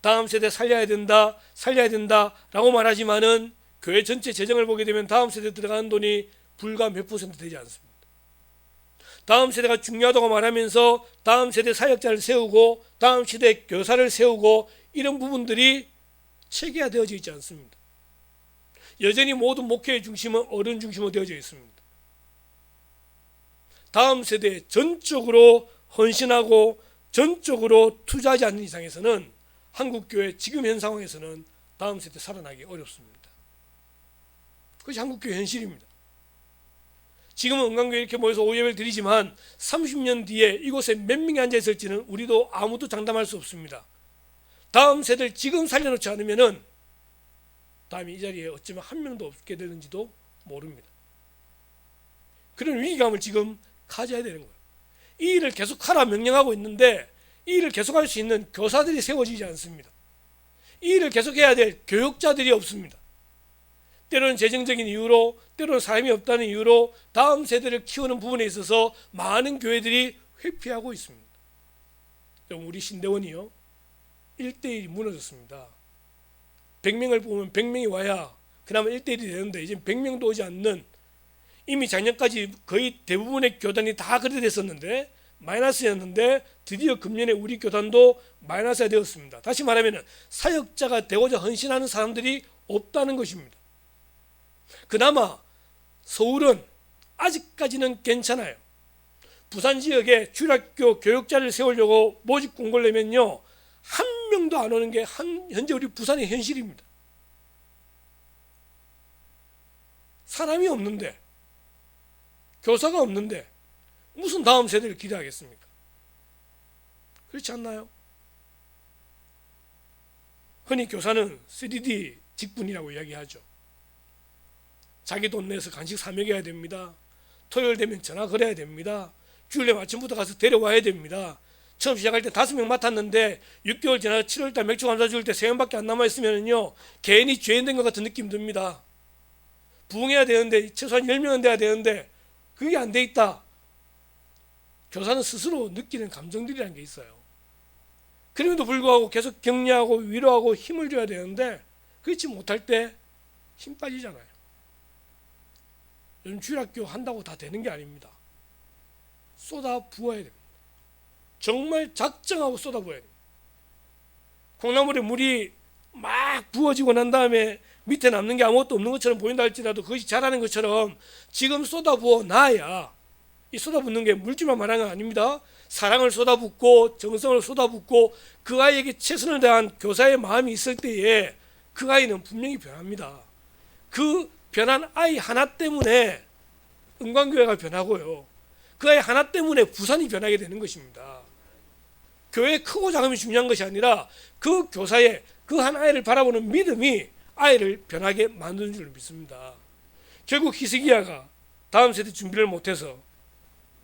[SPEAKER 1] 다음 세대 살려야 된다, 살려야 된다라고 말하지만은 교회 전체 재정을 보게 되면 다음 세대 들어가는 돈이 불과 몇 퍼센트 되지 않습니다. 다음 세대가 중요하다고 말하면서 다음 세대 사역자를 세우고 다음 세대 교사를 세우고 이런 부분들이 체계화되어져 있지 않습니다. 여전히 모든 목회의 중심은 어른 중심으로 되어져 있습니다. 다음 세대에 전적으로 헌신하고 전적으로 투자하지 않는 이상에서는 한국교회 지금 현 상황에서는 다음 세대 살아나기 어렵습니다. 그것이 한국교회 현실입니다. 지금은 은광교회 이렇게 모여서 오예배를 드리지만 30년 뒤에 이곳에 몇 명이 앉아 있을지는 우리도 아무도 장담할 수 없습니다. 다음 세대를 지금 살려놓지 않으면은 다음에 이 자리에 어쩌면 한 명도 없게 되는지도 모릅니다. 그런 위기감을 지금 가져야 되는 거예요. 이 일을 계속하라 명령하고 있는데 이 일을 계속할 수 있는 교사들이 세워지지 않습니다. 이 일을 계속해야 될 교육자들이 없습니다. 때로는 재정적인 이유로, 때로는 사람이 없다는 이유로 다음 세대를 키우는 부분에 있어서 많은 교회들이 회피하고 있습니다. 우리 신대원이요 1대1이 무너졌습니다. 100명을 보면 100명이 와야 그나마 1대1이 되는데 이제 100명도 오지 않는, 이미 작년까지 거의 대부분의 교단이 다 그렇게 됐었는데 마이너스였는데 드디어 금년에 우리 교단도 마이너스가 되었습니다. 다시 말하면 사역자가 되고자 헌신하는 사람들이 없다는 것입니다. 그나마 서울은 아직까지는 괜찮아요. 부산 지역에 주일학교 교육자를 세우려고 모집 공고를 내면요 한 명도 안 오는 게 현재 우리 부산의 현실입니다. 사람이 없는데, 교사가 없는데 무슨 다음 세대를 기대하겠습니까? 그렇지 않나요? 흔히 교사는 3D 직분이라고 이야기하죠. 자기 돈 내서 간식 사 먹여야 됩니다. 토요일 되면 전화 걸어야 됩니다. 주일에 아침부터 가서 데려와야 됩니다. 처음 시작할 때 5명 맡았는데 6개월 지나서 7월달 맥주 감사 줄 때 3명밖에 안 남아있으면요 괜히 죄인 된 것 같은 느낌 듭니다. 부흥해야 되는데 최소한 10명은 돼야 되는데 그게 안 돼 있다. 교사는 스스로 느끼는 감정들이라는 게 있어요. 그럼에도 불구하고 계속 격려하고 위로하고 힘을 줘야 되는데 그렇지 못할 때 힘 빠지잖아요. 요즘 주일학교 한다고 다 되는 게 아닙니다. 쏟아 부어야 됩니다. 정말 작정하고 쏟아 부어야 됩니다. 콩나물에 물이 막 부어지고 난 다음에 밑에 남는 게 아무것도 없는 것처럼 보인다 할지라도 그것이 자라는 것처럼 지금 쏟아 부어 놔야, 이 쏟아 붓는 게 물질만 말하는 건 아닙니다. 사랑을 쏟아 붓고 정성을 쏟아 붓고 그 아이에게 최선을 다한 교사의 마음이 있을 때에 그 아이는 분명히 변합니다. 그 변한 아이 하나 때문에 은광교회가 변하고요. 그 아이 하나 때문에 부산이 변하게 되는 것입니다. 교회 크고 작음이 중요한 것이 아니라 그 교사의 그 한 아이를 바라보는 믿음이 아이를 변하게 만드는 줄 믿습니다. 결국 히스기야가 다음 세대 준비를 못해서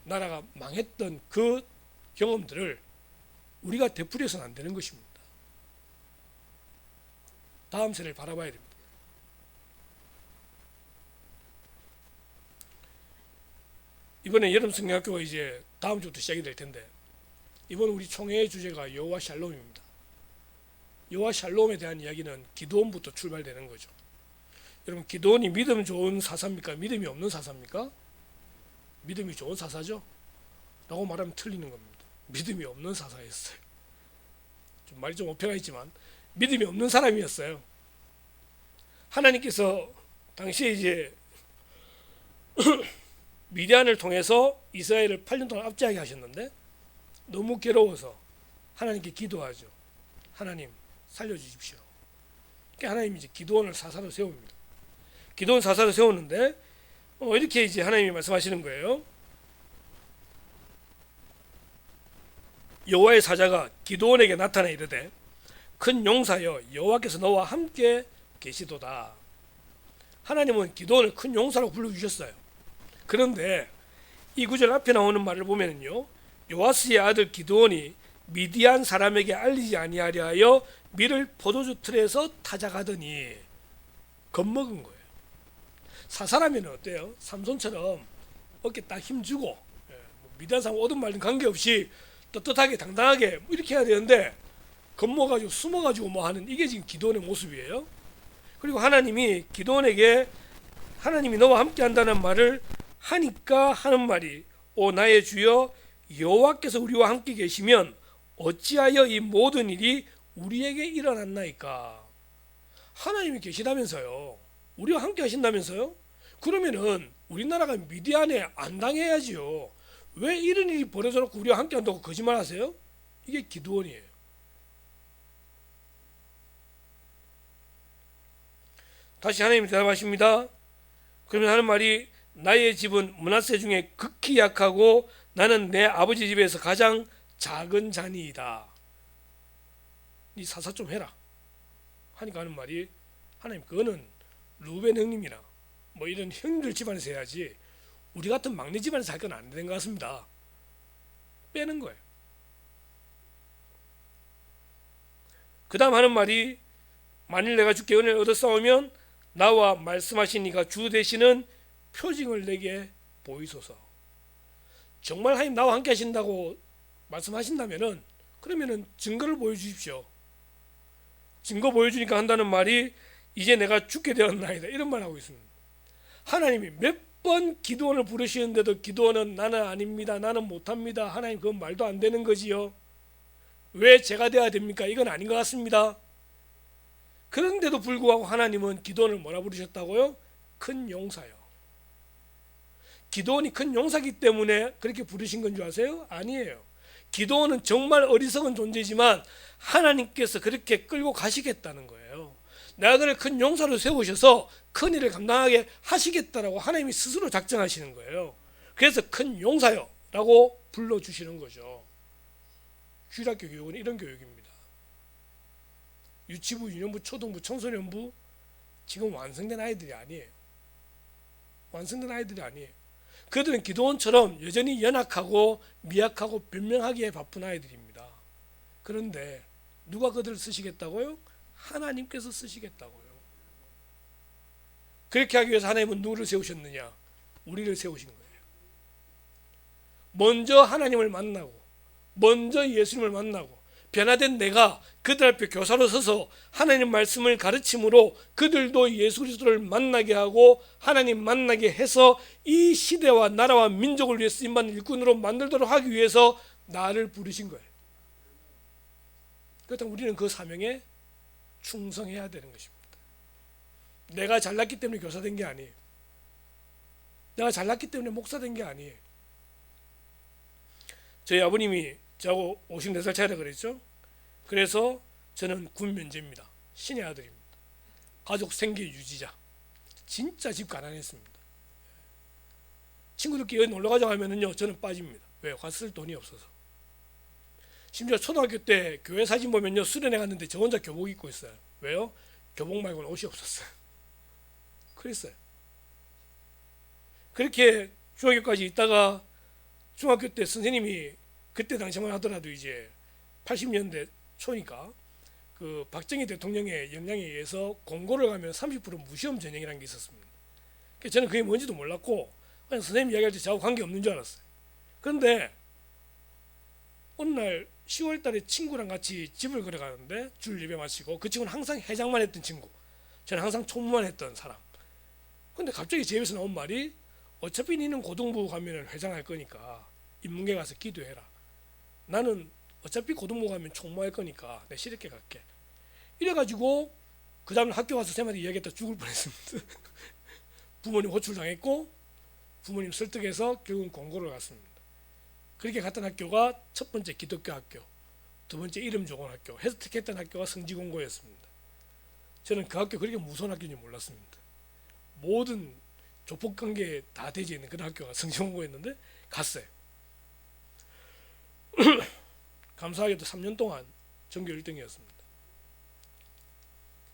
[SPEAKER 1] 나라가 망했던 그 경험들을 우리가 되풀이해서는 안 되는 것입니다. 다음 세대를 바라봐야 됩니다. 이번에 여름 성경학교가 이제 다음 주부터 시작이 될 텐데 이번 우리 총회의 주제가 여호와 샬롬입니다. 여호와 샬롬에 대한 이야기는 기드온부터 출발되는 거죠. 여러분, 기드온이 믿음 좋은 사사입니까? 믿음이 없는 사사입니까? 믿음이 좋은 사사죠? 라고 말하면 틀리는 겁니다. 믿음이 없는 사사였어요. 좀 말이 좀 어폐가 있지만 믿음이 없는 사람이었어요. 하나님께서 당시에 이제 미디안을 통해서 이스라엘을 8년 동안 압제하게 하셨는데 너무 괴로워서 하나님께 기도하죠. 하나님 살려주십시오. 그러니까 하나님이 이제 기드온을 사사로 세웁니다. 기드온 사사로 세우는데 이렇게 이제 하나님이 말씀하시는 거예요. 여호와의 사자가 기드온에게 나타나 이르되 큰 용사여 여호와께서 너와 함께 계시도다. 하나님은 기드온을 큰 용사라고 불러주셨어요. 그런데 이 구절 앞에 나오는 말을 보면요, 요아스의 아들 기드온이 미디안 사람에게 알리지 아니하려 하여 밀을 포도주 틀에서 타작하더니, 겁먹은 거예요. 사사라면 어때요? 삼손처럼 어깨 딱 힘주고 미대한 사람 오든 말든 관계없이 떳떳하게 당당하게 뭐 이렇게 해야 되는데 겁먹어가지고 숨어가지고 뭐 하는 이게 지금 기도원의 모습이에요. 그리고 하나님이 기도원에게 하나님이 너와 함께 한다는 말을 하니까 하는 말이 오 나의 주여 여호와께서 우리와 함께 계시면 어찌하여 이 모든 일이 우리에게 일어났나이까. 하나님이 계시다면서요. 우리와 함께 하신다면서요. 그러면은 우리나라가 미디안에 안 당해야지요. 왜 이런 일이 벌어져 놓고 우리와 함께 한다고 거짓말 하세요? 이게 기도원이에요. 다시 하나님이 대답하십니다. 그러면 하는 말이 나의 집은 므낫세 중에 극히 약하고 나는 내 아버지 집에서 가장 작은 자니이다. 네 사사 좀 해라 하니까 하는 말이 하나님 그거는 루벤 형님이나 뭐 이런 형들 집안에서 해야지 우리 같은 막내 집안에서 할 건 안 되는 것 같습니다. 빼는 거예요. 그 다음 하는 말이 만일 내가 주께 은혜를 얻었사오면 나와 말씀하신 이가 주 되시는 표징을 내게 보이소서. 정말 하나님 나와 함께 하신다고 말씀하신다면은 그러면은 증거를 보여주십시오. 증거 보여주니까 한다는 말이 이제 내가 죽게 되었나이다 이런 말 하고 있습니다. 하나님이 몇 번 기도원을 부르시는데도 기도원은 나는 아닙니다. 나는 못합니다. 하나님 그건 말도 안 되는 거지요. 왜 제가 돼야 됩니까? 이건 아닌 것 같습니다. 그런데도 불구하고 하나님은 기도원을 뭐라 부르셨다고요? 큰 용사요. 기도원이 큰 용사기 때문에 그렇게 부르신 건 줄 아세요? 아니에요. 기도원은 정말 어리석은 존재지만 하나님께서 그렇게 끌고 가시겠다는 거예요. 내가 그를 큰 용사로 세우셔서 큰 일을 감당하게 하시겠다라고 하나님이 스스로 작정하시는 거예요. 그래서 큰 용사요 라고 불러주시는 거죠. 주일학교 교육은 이런 교육입니다. 유치부, 유년부, 초등부, 청소년부 지금 완성된 아이들이 아니에요. 완성된 아이들이 아니에요. 그들은 기도원처럼 여전히 연약하고 미약하고 변명하기에 바쁜 아이들입니다. 그런데 누가 그들을 쓰시겠다고요? 하나님께서 쓰시겠다고요. 그렇게 하기 위해서 하나님은 누구를 세우셨느냐? 우리를 세우신 거예요. 먼저 하나님을 만나고 먼저 예수님을 만나고 변화된 내가 그들 앞에 교사로 서서 하나님 말씀을 가르침으로 그들도 예수 그리스도를 만나게 하고 하나님 만나게 해서 이 시대와 나라와 민족을 위해 쓰임받는 일꾼으로 만들도록 하기 위해서 나를 부르신 거예요. 그렇다면 우리는 그 사명에 충성해야 되는 것입니다. 내가 잘났기 때문에 교사 된 게 아니에요. 내가 잘났기 때문에 목사 된 게 아니에요. 저희 아버님이 저하고 54살 차이라 그랬죠. 그래서 저는 군 면제입니다. 신의 아들입니다. 가족 생계 유지자. 진짜 집 가난했습니다. 친구들끼리 놀러 가자 하면은요 저는 빠집니다. 왜? 갔을 돈이 없어서. 심지어 초등학교 때 교회 사진 보면요 수련회 갔는데 저 혼자 교복 입고 있어요. 왜요? 교복 말고는 옷이 없었어요. 그랬어요. 그렇게 중학교까지 있다가 중학교 때 선생님이 그때 당시만 하더라도 이제 80년대 초니까 그 박정희 대통령의 영향에 의해서 공고를 가면 30% 무시험 전형이라는 게 있었습니다. 그래서 저는 그게 뭔지도 몰랐고 그냥 선생님 이야기할 때 저하고 관계없는 줄 알았어요. 그런데 어느 날 10월 달에 친구랑 같이 집을 걸어가는데 줄 예배 마치고 그 친구는 항상 해장만 했던 친구, 저는 항상 총무만 했던 사람. 근데 갑자기 제 입에서 나온 말이 어차피 니는 고등부 가면 회장할 거니까 인문계 가서 기도해라. 나는 어차피 고등부 가면 총무할 거니까 내 시댁에 갈게. 이래가지고 그 다음에 학교 가서 세 마디 이야기했다 죽을 뻔했습니다. 부모님 호출당했고 부모님 설득해서 결국은 공고를 갔습니다. 그렇게 갔던 학교가 첫 번째 기독교 학교, 두 번째 이름 좋은 학교, 혜택했던 학교가 성지공고였습니다. 저는 그 학교 그렇게 무서운 학교인지 몰랐습니다. 모든 조폭관계에 다 되지 있는 그런 학교가 성지공고였는데 갔어요. 감사하게도 3년 동안 전교 1등이었습니다.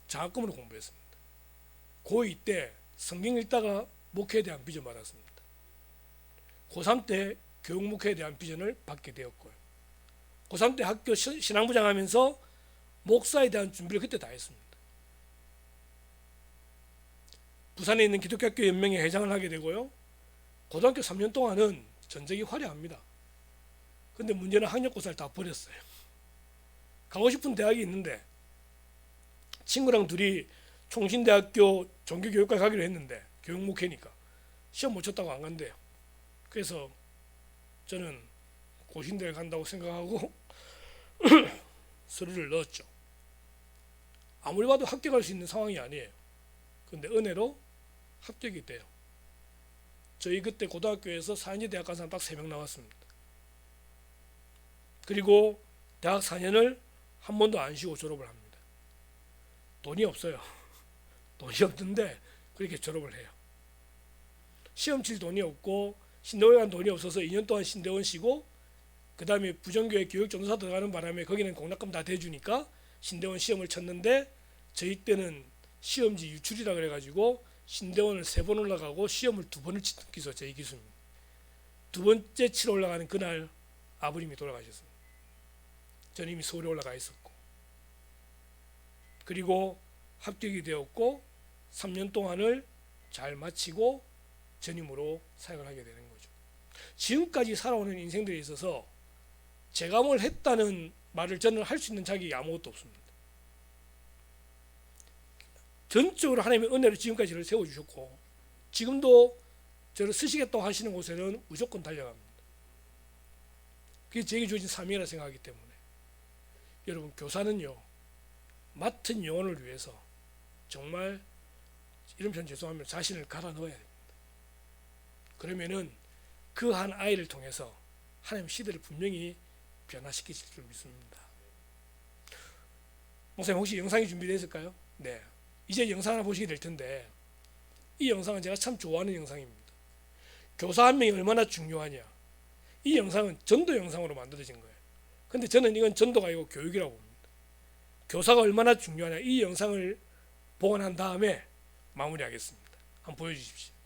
[SPEAKER 1] 장학금으로 공부했습니다. 고2 때 성경 읽다가 목회에 대한 비전 받았습니다. 고3 때 교육 목회에 대한 비전을 받게 되었고요. 고3 때 학교 신앙부장 하면서 목사에 대한 준비를 그때 다 했습니다. 부산에 있는 기독교학교 연맹회 회장을 하게 되고요. 고등학교 3년 동안은 전적이 화려합니다. 근데 문제는 학력고사를 다 버렸어요. 가고 싶은 대학이 있는데 친구랑 둘이 총신대학교 종교교육과 가기로 했는데 교육목회니까 시험 못 쳤다고 안 간대요. 그래서 저는 고신대를 간다고 생각하고 서류를 넣었죠. 아무리 봐도 합격할 수 있는 상황이 아니에요. 근데 은혜로 합격이 돼요. 저희 그때 고등학교에서 4년제 대학 간 사람 딱 3명 나왔습니다. 그리고 대학 4년을 한 번도 안 쉬고 졸업을 합니다. 돈이 없어요. 돈이 없는데 그렇게 졸업을 해요. 시험 칠 돈이 없고 신대원 간 돈이 없어서 2년 동안 신대원 쉬고 그 다음에 부정교회 교육전도사 들어가는 바람에 거기는 공납금 다 대주니까 신대원 시험을 쳤는데 저희 때는 시험지 유출이라 그래가지고 신대원을 3번 올라가고 시험을 2번을 치는 기수 저희 기수입니다. 2번째 치러 올라가는 그날 아버님이 돌아가셨습니다. 저는 이미 서울에 올라가 있었고 그리고 합격이 되었고 3년 동안을 잘 마치고 전임으로 사역을 하게 되는 거죠. 지금까지 살아오는 인생들에 있어서 제가 뭘 했다는 말을 저는 할 수 있는 자격이 아무것도 없습니다. 전적으로 하나님의 은혜로 지금까지 저를 세워주셨고 지금도 저를 쓰시겠다고 하시는 곳에는 무조건 달려갑니다. 그게 제게 주어진 사명이라 생각하기 때문에 여러분 교사는요 맡은 영혼을 위해서 정말 이런 표현 죄송합니다. 자신을 갈아 넣어야 됩니다. 그러면은 그 한 아이를 통해서 하나님 시대를 분명히 변화시키실 줄 믿습니다. 목사님 혹시 영상이 준비되어 있을까요? 네. 이제 영상 하나 보시게 될 텐데 이 영상은 제가 참 좋아하는 영상입니다. 교사 한 명이 얼마나 중요하냐. 이 영상은 전도 영상으로 만들어진 거예요. 근데 저는 이건 전도가 아니고 교육이라고 봅니다. 교사가 얼마나 중요하냐. 이 영상을 보고 난 다음에 마무리하겠습니다. 한번 보여주십시오.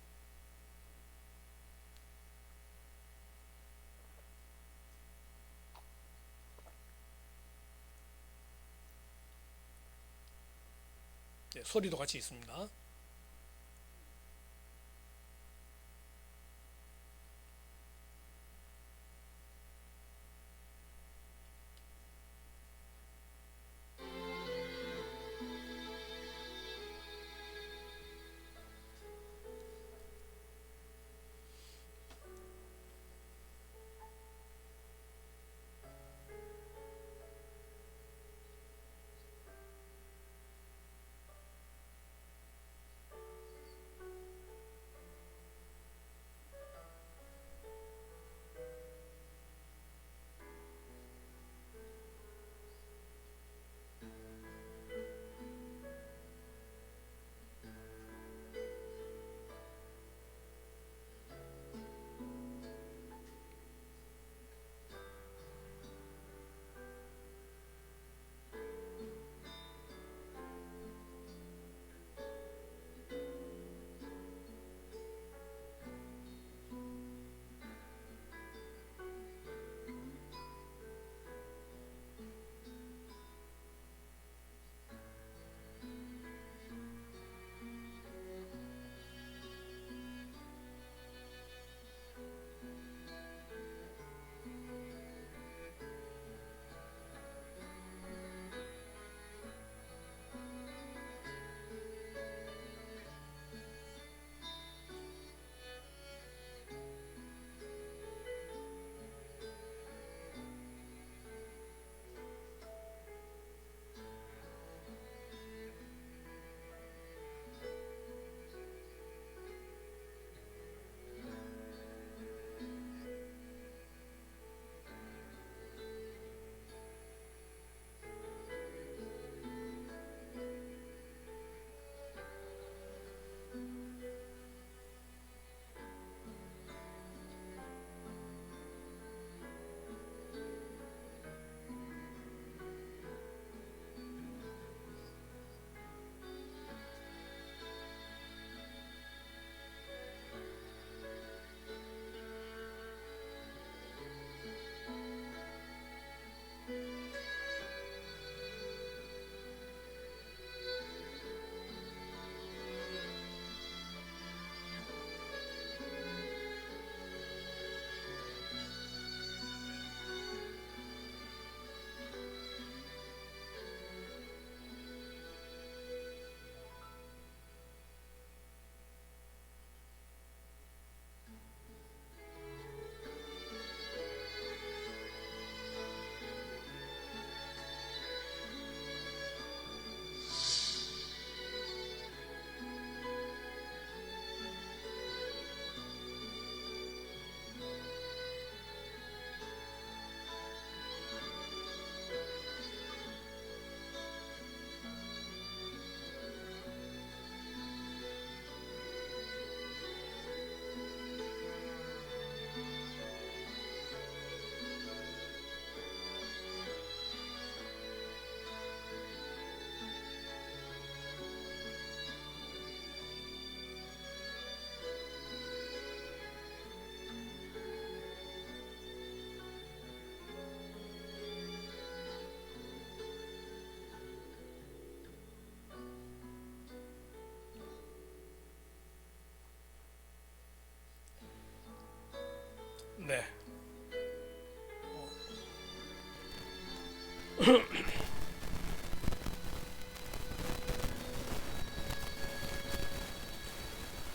[SPEAKER 1] 네, 소리도 같이 있습니다.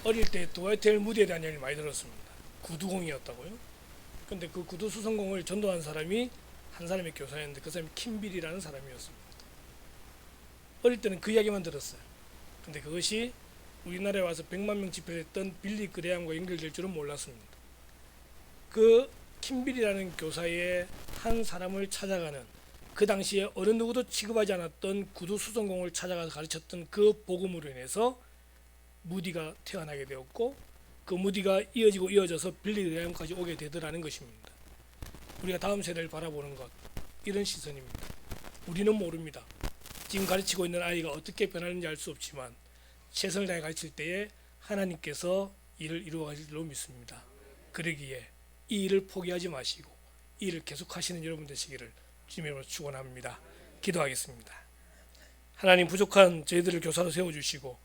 [SPEAKER 1] 어릴 때 드와이트 무디에 대한 이야기를 많이 들었습니다. 구두공이었다고요. 근데 그 구두 수성공을 전도한 사람이 한 사람의 교사였는데 그 사람이 킴빌이라는 사람이었습니다. 어릴 때는 그 이야기만 들었어요. 근데 그것이 우리나라에 와서 100만 명 집회를 했던 빌리 그레함과 연결될 줄은 몰랐습니다. 그 킴빌이라는 교사의 한 사람을 찾아가는, 그 당시에 어느 누구도 취급하지 않았던 구두 수성공을 찾아가서 가르쳤던 그 복음으로 인해서 무디가 태어나게 되었고, 그 무디가 이어져서 빌리 그레함까지 오게 되더라는 것입니다. 우리가 다음 세대를 바라보는 것, 이런 시선입니다. 우리는 모릅니다. 지금 가르치고 있는 아이가 어떻게 변하는지 알 수 없지만 최선을 다해 가르칠 때에 하나님께서 이를 이루어가실 줄로 믿습니다. 그러기에 이 일을 포기하지 마시고 이 일을 계속하시는 여러분 되시기를 주님으로 축원합니다. 기도하겠습니다. 하나님, 부족한 저희들을 교사로 세워주시고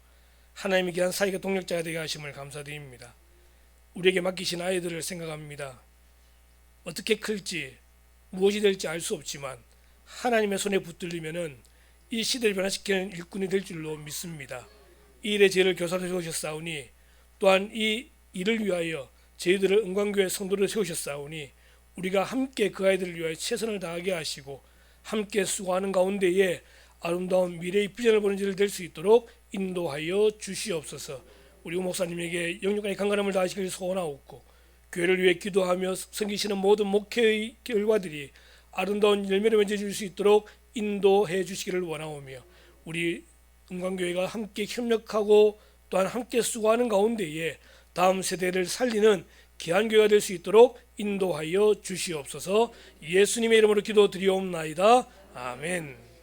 [SPEAKER 1] 하나님이 귀한 사역의 동력자가 되게 하심을 감사드립니다. 우리에게 맡기신 아이들을 생각합니다. 어떻게 클지 무엇이 될지 알 수 없지만 하나님의 손에 붙들리면은 이 시대를 변화시키는 일꾼이 될 줄로 믿습니다. 이 일에 저희를 교사로 세우셨사오니 또한 이 일을 위하여 저희들을 은광교회 성도를 세우셨사오니 우리가 함께 그 아이들을 위하여 최선을 다하게 하시고 함께 수고하는 가운데에 아름다운 미래의 비전을 보는 저희들 될 수 있도록 인도하여 주시옵소서. 우리 목사님에게 영육간의 강건함을 다하시길 소원하옵고 교회를 위해 기도하며 섬기시는 모든 목회의 결과들이 아름다운 열매를 맺어줄 수 있도록 인도해 주시기를 원하오며 우리 은광교회가 함께 협력하고 또한 함께 수고하는 가운데에 다음 세대를 살리는 귀한 교회가 될 수 있도록 인도하여 주시옵소서. 예수님의 이름으로 기도드리옵나이다. 아멘.